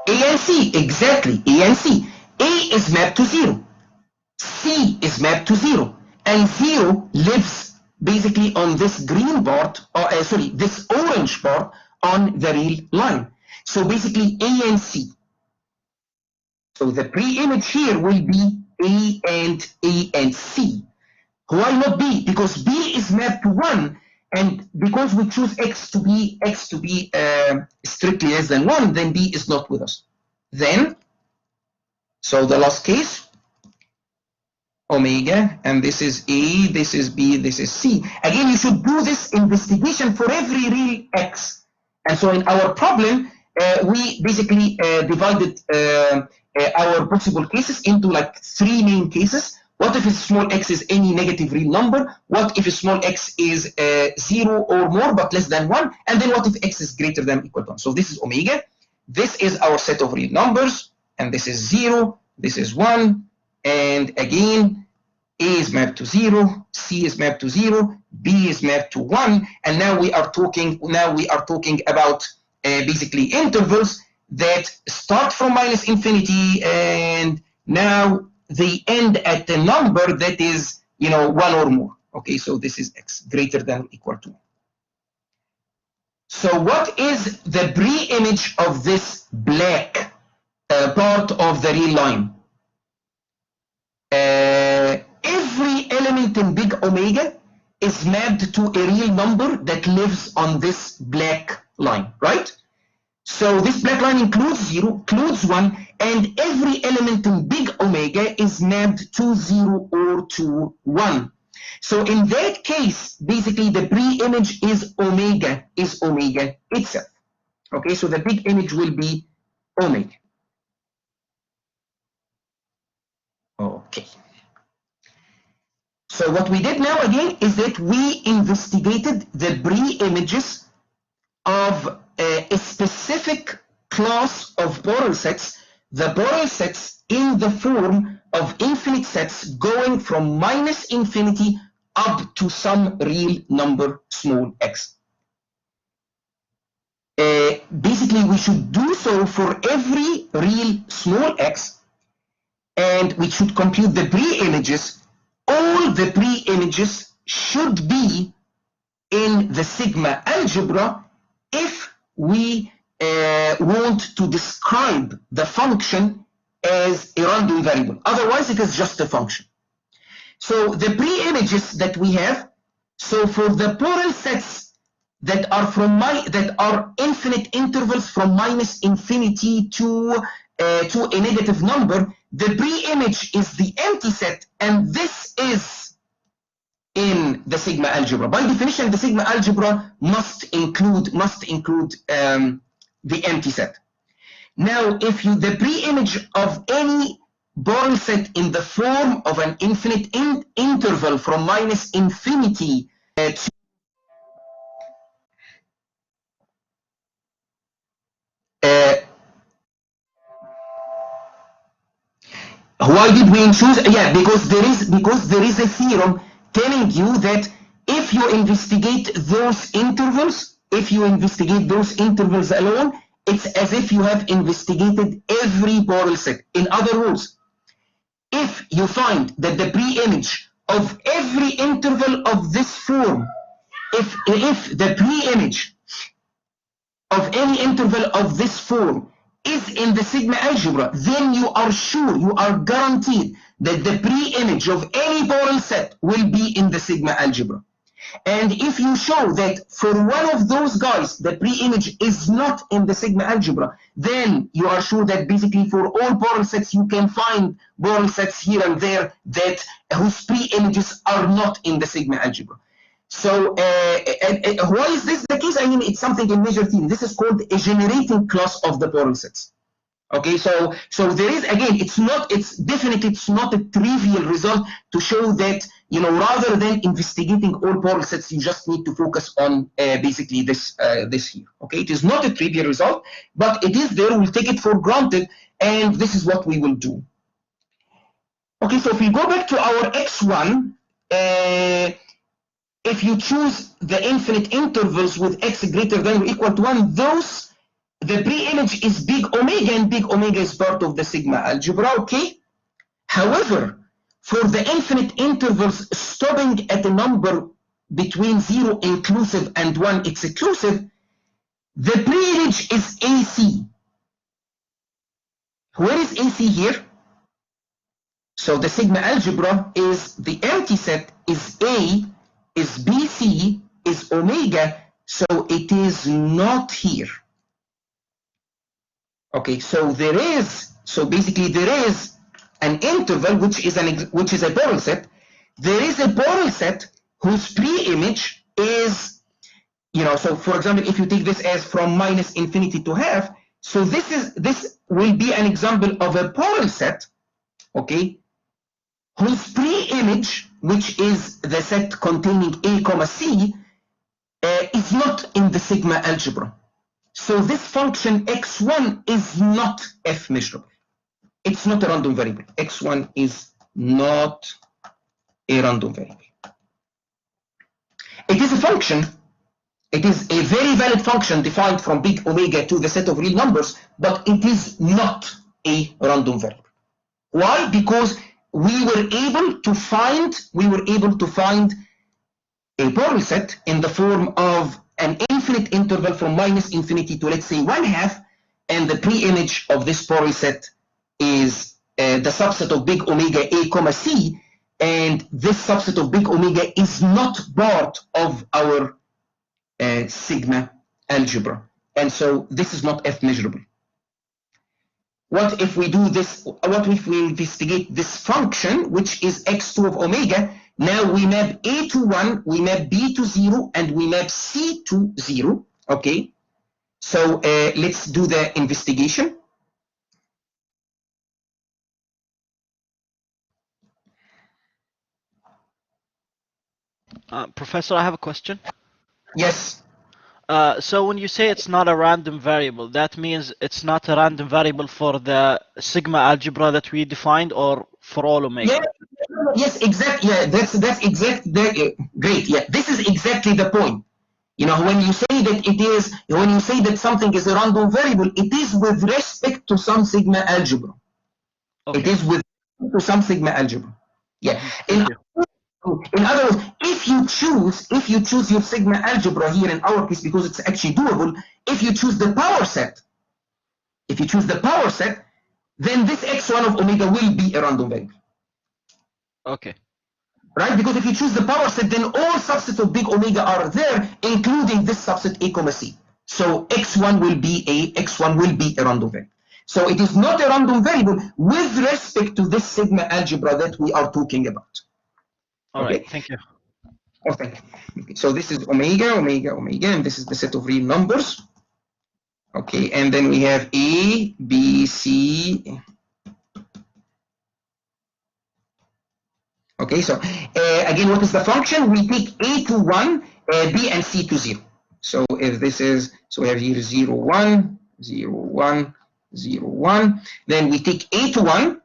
A and C, exactly, A and C. A is mapped to 0, C is mapped to 0, and 0 lives basically on this green part, this orange part on the real line. So basically A and C. So the pre-image here will be A and C. Why not B? Because B is mapped to 1, and because we choose X to be strictly less than 1, then B is not with us. Then, so the last case, omega, and this is A, this is B, this is C. Again, you should do this investigation for every real X. And so in our problem, we basically divided our possible cases into like 3 main cases. What if small x is any negative real number? What if small x is 0 or more but less than 1? And then what if x is greater than or equal to 1? So this is omega. This is our set of real numbers. And this is 0. This is 1. And again, A is mapped to 0. C is mapped to 0. B is mapped to 1. And now we are talking about basically intervals that start from minus infinity, and now they end at a number that is, 1 or more. Okay, so this is x greater than or equal to 1. So what is the pre-image of this black part of the real line? Every element in big omega is mapped to a real number that lives on this black line, right? So this black line includes 0, includes 1, and every element in big omega is mapped to 0 or to 1. So in that case, basically the pre-image is omega itself. Okay, so the big image will be omega. Okay. So what we did now again is that we investigated the pre-images of a specific class of Borel sets, the Borel sets in the form of infinite sets going from minus infinity up to some real number small x. Basically, we should do so for every real small x, and we should compute the pre-images. All the pre-images should be in the sigma algebra if we want to describe the function as a random variable. Otherwise, it is just a function. So the pre-images that we have, so for the Borel sets that are infinite intervals from minus infinity to a negative number, the pre-image is the empty set, and this is in the sigma algebra. By definition, the sigma algebra must include the empty set. Now, if the pre-image of any Borel set in the form of an infinite interval from minus infinity to why did we choose? Yeah, because there is a theorem telling you that if you investigate those intervals, alone, it's as if you have investigated every Borel set. In other words, if you find that the pre-image of every interval of this form, if the pre-image of any interval of this form is in the sigma algebra, then you are sure, you are guaranteed that the pre-image of any Borel set will be in the sigma algebra. And if you show that for one of those guys the pre-image is not in the sigma algebra, then you are sure that basically for all Borel sets you can find Borel sets here and there that whose pre-images are not in the sigma algebra. So why is this the case? I mean, it's something in major theory. This is called a generating class of the Borel sets. Okay, so there is, again, it's not a trivial result to show that, rather than investigating all Borel sets, you just need to focus on basically this here. Okay, it is not a trivial result, but it is there. We'll take it for granted, and this is what we will do. Okay, so if we go back to our x1, if you choose the infinite intervals with x greater than or equal to 1, the pre-image is big omega, and big omega is part of the sigma algebra, okay? However, for the infinite intervals stopping at a number between 0 inclusive and 1 exclusive, The pre-image is AC. Where is AC here? So the sigma algebra is the empty set is A, is BC, is omega, so it is not here. Okay, so basically there is an interval which is a Borel set. There is a Borel set whose pre-image is, so for example, if you take this as from minus infinity to half, so this will be an example of a Borel set, okay, whose pre-image, which is the set containing A comma C, is not in the sigma algebra. So this function x1 is not F measurable. It's not a random variable. X1 is not a random variable. It is a function. It is a very valid function defined from big omega to the set of real numbers, but it is not a random variable. Why? Because we were able to find a Borel set in the form of an infinite interval from minus infinity to, let's say, 1/2, and the pre-image of this Borel set is the subset of big omega A comma C, and this subset of big omega is not part of our sigma algebra, and so this is not F measurable. What if we do this? What if we investigate this function, which is x2 of omega? Now we map A to 1, we map B to 0, and we map C to 0. Okay, so let's do the investigation. Professor, I have a question. Yes. So when you say it's not a random variable, that means it's not a random variable for the sigma algebra that we defined, or for all omega? Yeah, yes, exactly. Yeah, that's exact. Great. Yeah, this is exactly the point. When you say that something is a random variable, it is with respect to some sigma algebra. Okay. It is with respect to some sigma algebra. Yeah. In other words, if you choose your sigma algebra here in our case, because it's actually doable, if you choose the power set, then this x1 of omega will be a random variable. Okay. Right? Because if you choose the power set, then all subsets of big omega are there, including this subset A comma C. So x1 will be a random variable. So it is not a random variable with respect to this sigma algebra that we are talking about. All right, thank you. Okay. So this is omega, and this is the set of real numbers. Okay, and then we have A, B, C. Okay, so again, what is the function? We take A to 1, B and C to 0. So if this is, so we have here 0, 1, 0, 1, 0, 1. Then we take A to 1.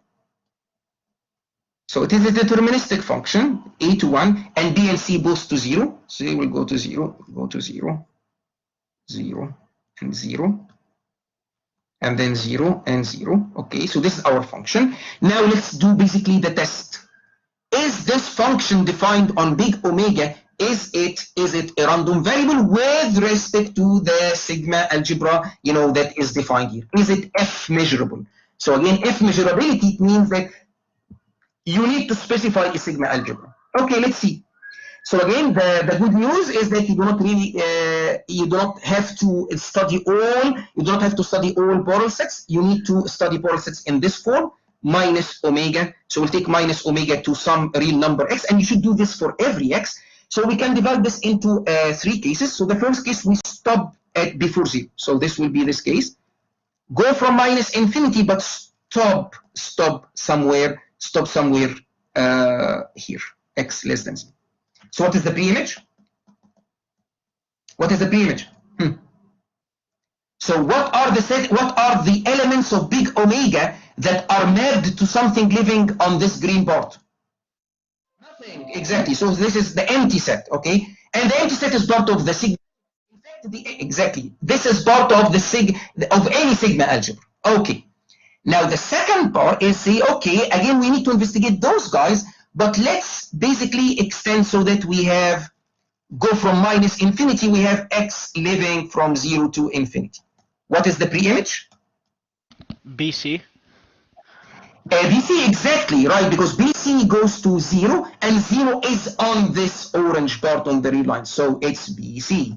So it is a deterministic function, A to 1, and B and C both to 0. So it will go to 0, 0, 0, and 0. And then 0 and 0. Okay, so this is our function. Now let's do basically the test. Is this function defined on big omega? Is it a random variable with respect to the sigma algebra, that is defined here? Is it F measurable? So again, F measurability means that you need to specify a sigma algebra. Okay, let's see. So again, the good news is that you do not have to study all Borel sets. You need to study Borel sets in this form, minus omega. So we'll take minus omega to some real number x, and you should do this for every x. So we can divide this into 3 cases. So the first case, we stop at before 0. So this will be this case. Go from minus infinity, but stop somewhere here, x less than 0. So what is the pre-image? So what are the elements of big omega that are mapped to something living on this green board? Nothing, exactly. So this is the empty set, okay? And the empty set is part of the sigma. Exactly. This is part of of any sigma algebra. Okay. Now the second part is okay, again we need to investigate those guys, but let's basically extend so that we have go from minus infinity, we have x living from 0 to infinity. What is the pre-image? BC. BC, exactly, right, because BC goes to 0, and 0 is on this orange part on the real line, so it's BC.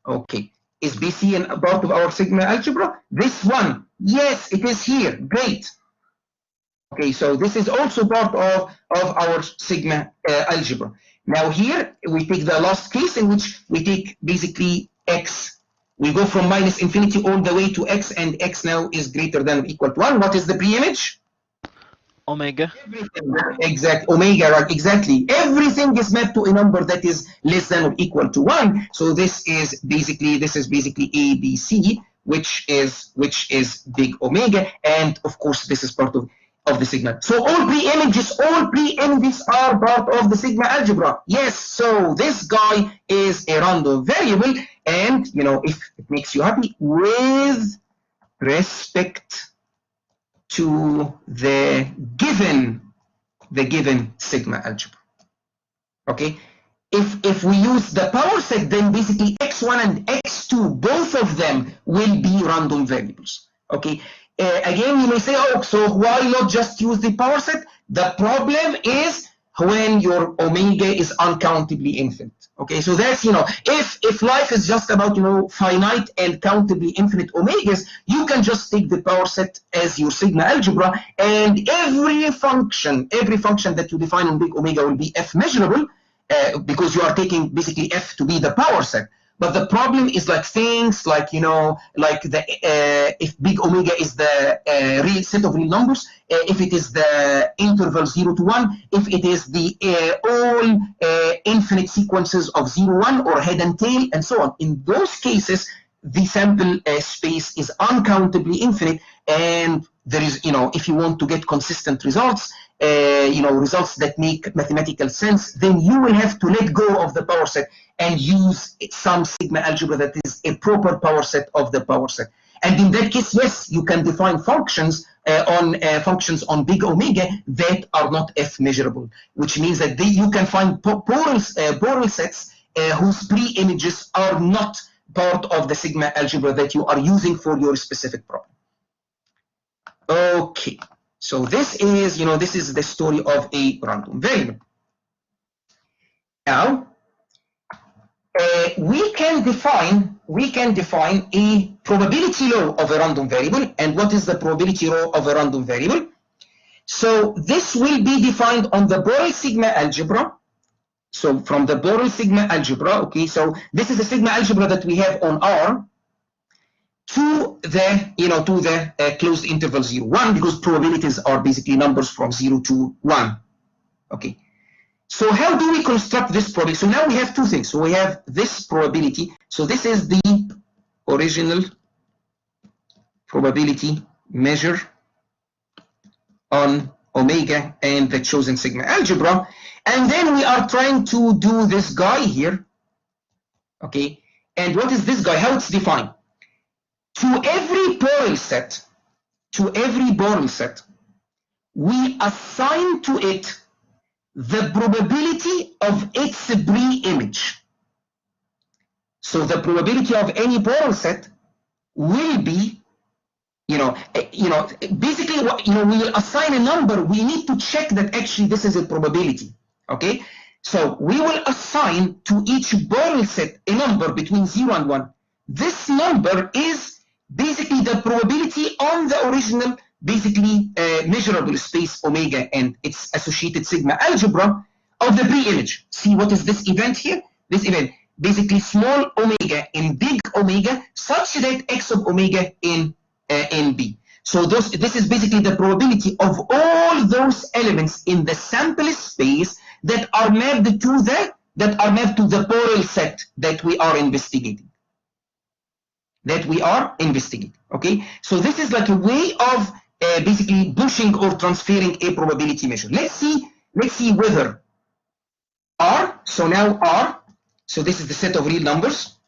Okay, is BC a part of our sigma algebra? This one, yes, it is here, great. Okay, so this is also part of our sigma algebra. Now here, we take the last case in which we take basically x. We go from minus infinity all the way to x, and x now is greater than or equal to 1. What is the pre-image? Omega. Everything, exact, omega, right, exactly. Everything is mapped to a number that is less than or equal to 1. So this is basically ABC, which is big omega, and of course this is part of the sigma. So all pre-images are part of the sigma algebra. Yes, so this guy is a random variable, and if it makes you happy, with respect to the given sigma algebra. Okay, if we use the power set, then basically x1 and x2, both of them will be random variables. Okay, again, you may say, oh, so why not just use the power set? The problem is when your omega is uncountably infinite. Okay, so that's, if life is just about, finite and countably infinite omegas, you can just take the power set as your sigma algebra, and every function that you define on big omega will be f measurable, because you are taking basically f to be the power set. But the problem is like things like, like if big omega is the real set of real numbers, if it is the interval 0 to 1, if it is the all infinite sequences of 0, 1 or head and tail and so on. In those cases, the sample space is uncountably infinite, and there is, if you want to get consistent results, results that make mathematical sense, then you will have to let go of the power set and use some sigma algebra that is a proper power set of the power set. And in that case, yes, you can define functions on big omega that are not f measurable, which means that you can find Borel sets whose pre-images are not part of the sigma algebra that you are using for your specific problem. Okay, so this is, this is the story of a random variable. Now, we can define a probability law of a random variable. And what is the probability law of a random variable? So this will be defined on the Borel sigma algebra. So from the Borel sigma algebra, okay, so this is the sigma algebra that we have on R to the closed interval 0, 1, because probabilities are basically numbers from 0 to 1. Okay. So how do we construct this probability? So now we have two things. So we have this probability. So this is the original probability measure on omega and the chosen sigma algebra. And then we are trying to do this guy here. Okay. And what is this guy? How it's defined? To every Borel set, we assign to it the probability of its pre-image. So the probability of any Borel set will be, basically, we will assign a number. We need to check that actually this is a probability. Okay, so we will assign to each Borel set a number between 0 and 1. This number is basically the probability on the original basically measurable space omega and its associated sigma algebra of the pre-image. See, what is this event here? This event, basically small omega in big omega, such that x of omega in B. So this is basically the probability of all those elements in the sample space that are mapped to the Borel set that we are investigating. Okay, so this is like a way of basically pushing or transferring a probability measure. Let's see whether R, so now R, so this is the set of real numbers.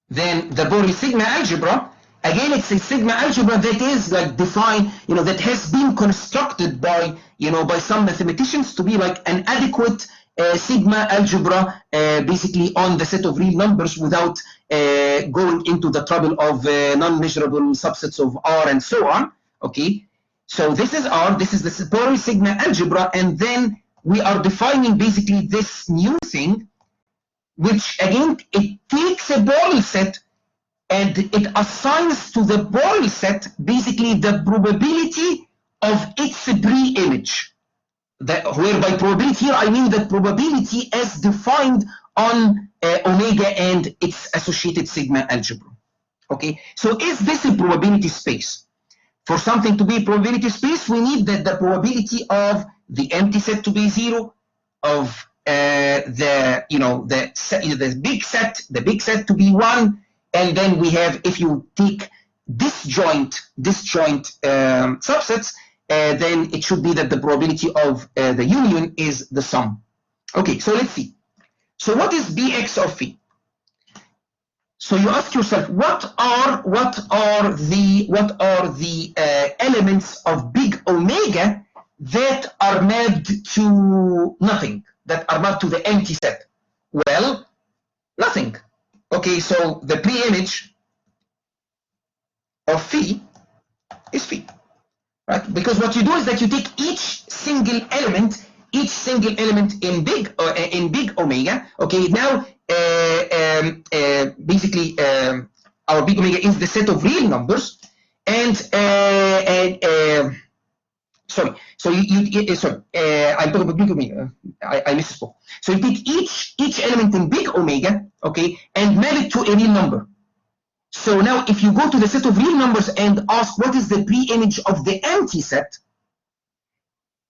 Then the Borel sigma algebra Again, it's a sigma algebra that is like defined, that has been constructed by, by some mathematicians to be like an adequate sigma algebra, basically on the set of real numbers without going into the trouble of non-measurable subsets of R and so on. Okay, so this is R, this is the Borel sigma algebra, and then we are defining basically this new thing, which again, it takes a Borel set and it assigns to the Borel set basically the probability of its pre-image. Where by probability here I mean the probability as defined on omega and its associated sigma algebra. Okay, so is this a probability space? For something to be a probability space, we need that the probability of the empty set to be 0, of the big set to be 1, and then we have, if you take disjoint subsets, then it should be that the probability of the union is the sum. Okay, so let's see. So what is Bx of phi? So you ask yourself, what are the elements of big omega that are mapped to nothing, that are mapped to the empty set? Well, nothing. Okay, so the pre-image of phi is phi, right? Because what you do is that you take each single element in big omega. Okay, now basically our big omega is the set of real numbers, and sorry. So I'm talking about big omega. I misspoke. So you take each element in big omega, okay, and map it to a real number. So now, if you go to the set of real numbers and ask what is the pre-image of the empty set,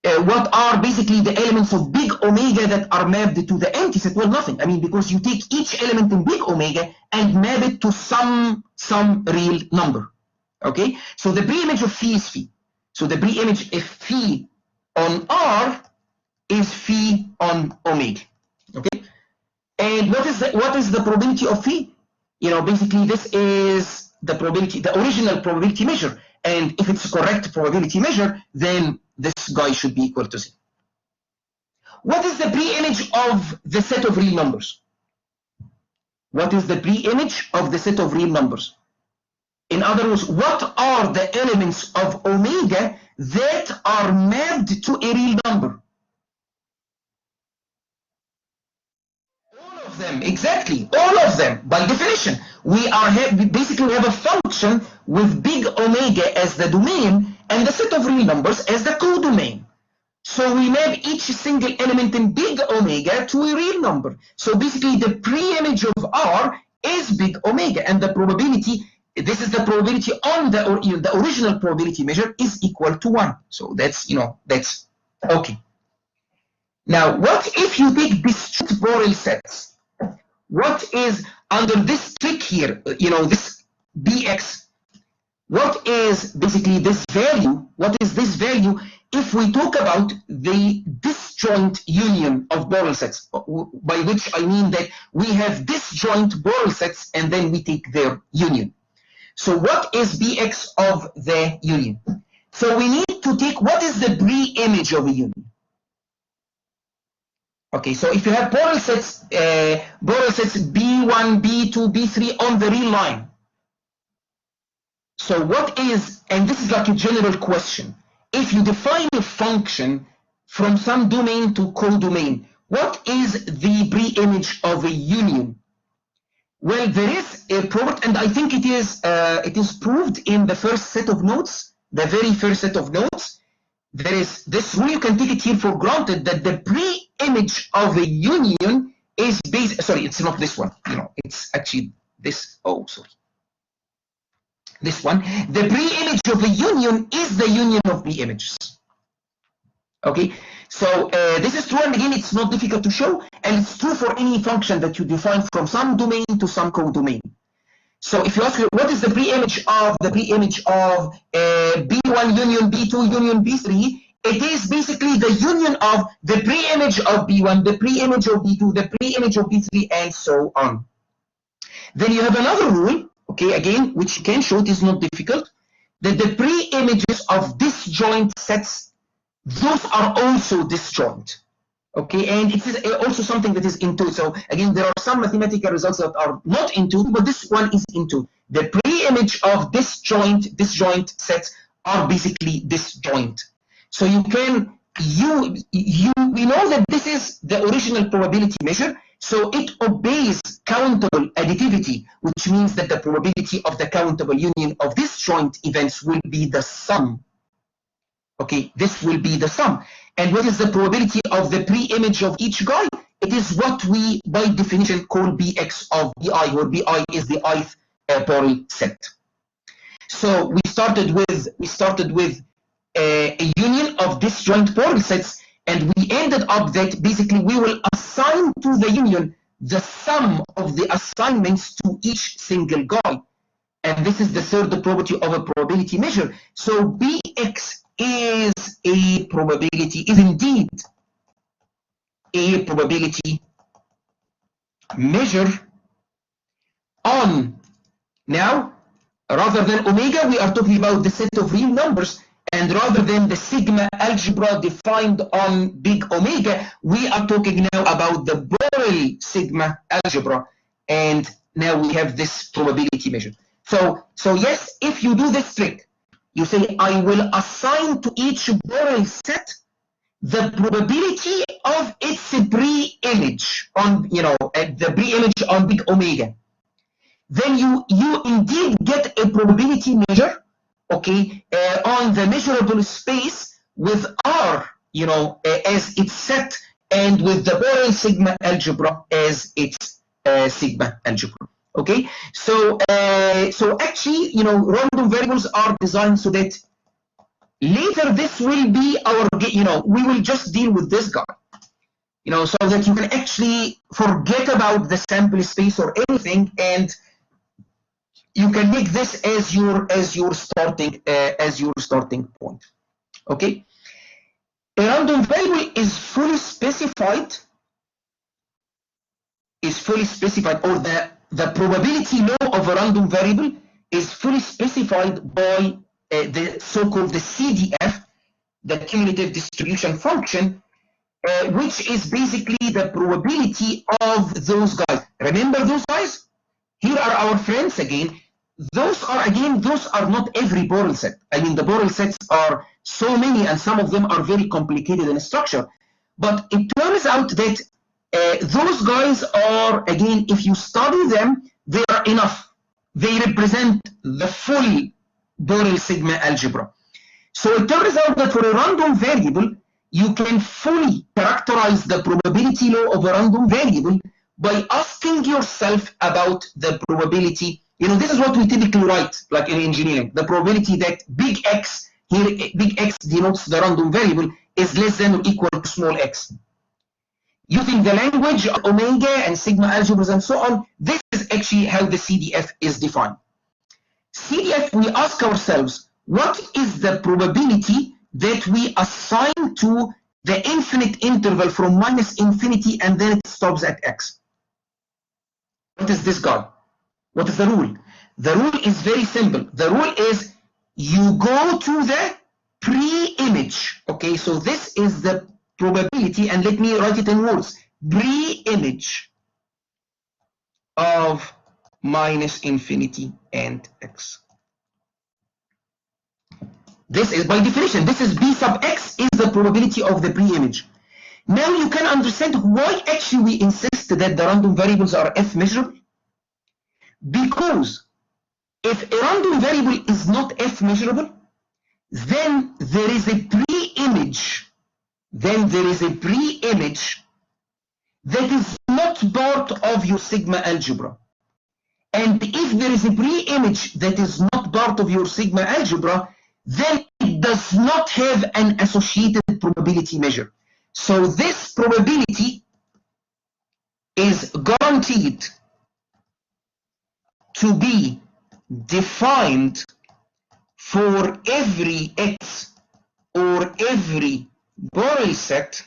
what are basically the elements of big omega that are mapped to the empty set? Well, nothing. I mean, because you take each element in big omega and map it to some real number. Okay, so the pre-image of phi is phi. So the pre-image of phi on R is phi on omega. Okay, and what is the probability of phi? Basically this is the probability, the original probability measure, and if it's a correct probability measure, then this guy should be equal to 0. What is the pre-image of the set of real numbers? What is the pre-image of the set of real numbers? In other words, what are the elements of omega that are mapped to a real number? All of them, exactly, all of them. By definition, we basically have a function with big omega as the domain and the set of real numbers as the codomain. So we map each single element in big omega to a real number. So basically the pre-image of R is big omega, and the probability, this is the probability on the original probability measure, is equal to 1. So that's okay. Now, what if you take disjoint Borel sets? What is under this trick here, this Bx, what is basically this value? What is this value if we talk about the disjoint union of Borel sets, by which I mean that we have disjoint Borel sets and then we take their union. So what is Bx of the union? So we need to take what is the pre-image of a union. Okay, so if you have Borel sets B1, B2, B3 on the real line. So what is, and this is like a general question, if you define a function from some domain to codomain, what is the pre-image of a union? Well, there is a property, and I think it is proved in the first set of notes, the very first set of notes. There is this rule, you can take it here for granted, that the pre-image of a union is based, sorry, it's not this one, it's actually this, this one. The pre-image of a union is the union of pre-images. Okay, so this is true, and again, it's not difficult to show, and it's true for any function that you define from some domain to some codomain. So if you ask me, what is the pre-image of B1 union B2 union B3, it is basically the union of the pre-image of B1, the pre-image of B2, the pre-image of B3, and so on. Then you have another rule, okay, again, which you can show, it is not difficult, that the pre-images of disjoint sets, those are also disjoint. Okay, and it is also something that is intuitive. So again, there are some mathematical results that are not intuitive, but this one is intuitive. The pre-image of disjoint sets are basically disjoint. So you can we know that this is the original probability measure. So it obeys countable additivity, which means that the probability of the countable union of disjoint events will be the sum. Okay, this will be the sum. And what is the probability of the pre-image of each guy? It is what we, by definition, call Bx of Bi, where Bi is the ith Borel set. So we started with a union of disjoint Borel sets, and we ended up that basically we will assign to the union the sum of the assignments to each single guy. And this is the third property of a probability measure. So Bx is a probability, is indeed a probability measure on, now, rather than omega, we are talking about the set of real numbers, and rather than the sigma algebra defined on big omega, we are talking now about the Borel sigma algebra, and now we have this probability measure. So yes, if you do this trick, you say, I will assign to each Borel set the probability of its pre-image on, the pre-image on big omega. Then you indeed get a probability measure, okay, on the measurable space with R, as its set, and with the Borel sigma algebra as its sigma algebra. Okay, so actually, random variables are designed so that later this will be our, we will just deal with this guy, so that you can actually forget about the sample space or anything, and you can make this as your starting point. Okay, a random variable is fully specified, or the probability law of a random variable is fully specified by the so-called the CDF, the cumulative distribution function, which is basically the probability of those guys. Remember those guys? Here are our friends again. Those are not every Borel set. I mean, the Borel sets are so many, and some of them are very complicated in structure. But it turns out that those guys are, again, if you study them, they are enough. They represent the full Borel sigma algebra. So it turns out that for a random variable, you can fully characterize the probability law of a random variable by asking yourself about the probability. This is what we typically write, like in engineering, the probability that big X, here big X denotes the random variable, is less than or equal to small x. Using the language of omega and sigma algebras and so on, this is actually how the CDF is defined. CDF, we ask ourselves, what is the probability that we assign to the infinite interval from -infinity and then it stops at x? What is this guy? What is the rule? The rule is very simple. The rule is you go to the pre-image. Okay, so this is the probability, and let me write it in words. Pre-image of -infinity and x. This is, by definition, this is b sub x is the probability of the pre-image. Now you can understand why actually we insist that the random variables are f measurable. Because if a random variable is not f measurable, then there is a pre-image. That is not part of your sigma algebra. And if there is a pre-image that is not part of your sigma algebra, then it does not have an associated probability measure. So this probability is guaranteed to be defined for every x or every Borel set,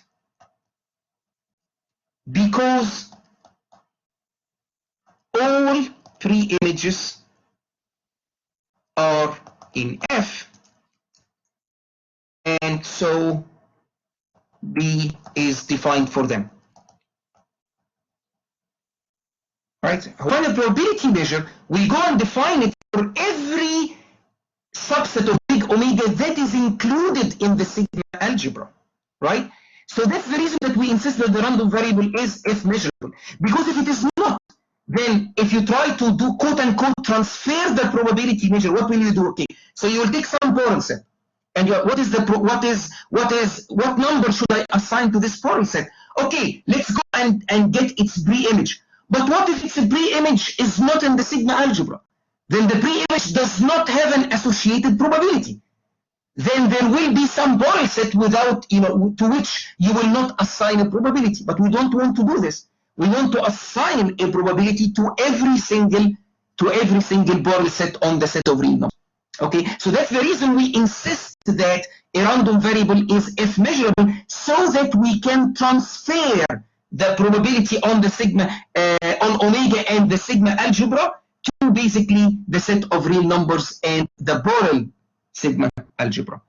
because all pre-images in F, and so B is defined for them. Right? When a probability measure, we go and define it for every subset of big omega that is included in the sigma algebra, right? So that's the reason that we insist that the random variable is if measurable. Because if it is not, then if you try to do quote unquote transfer the probability measure, what will you do? Okay, so you will take some Borel set, and what number should I assign to this Borel set? Okay, let's go and get its pre-image. But what if its pre-image is not in the sigma algebra? Then the pre-image does not have an associated probability. Then there will be some Borel set without, to which you will not assign a probability. But we don't want to do this. We want to assign a probability to every single Borel set on the set of real numbers. Okay, so that's the reason we insist that a random variable is if measurable, so that we can transfer the probability on the sigma, on omega and the sigma algebra to basically the set of real numbers and the Borel sigma algebra.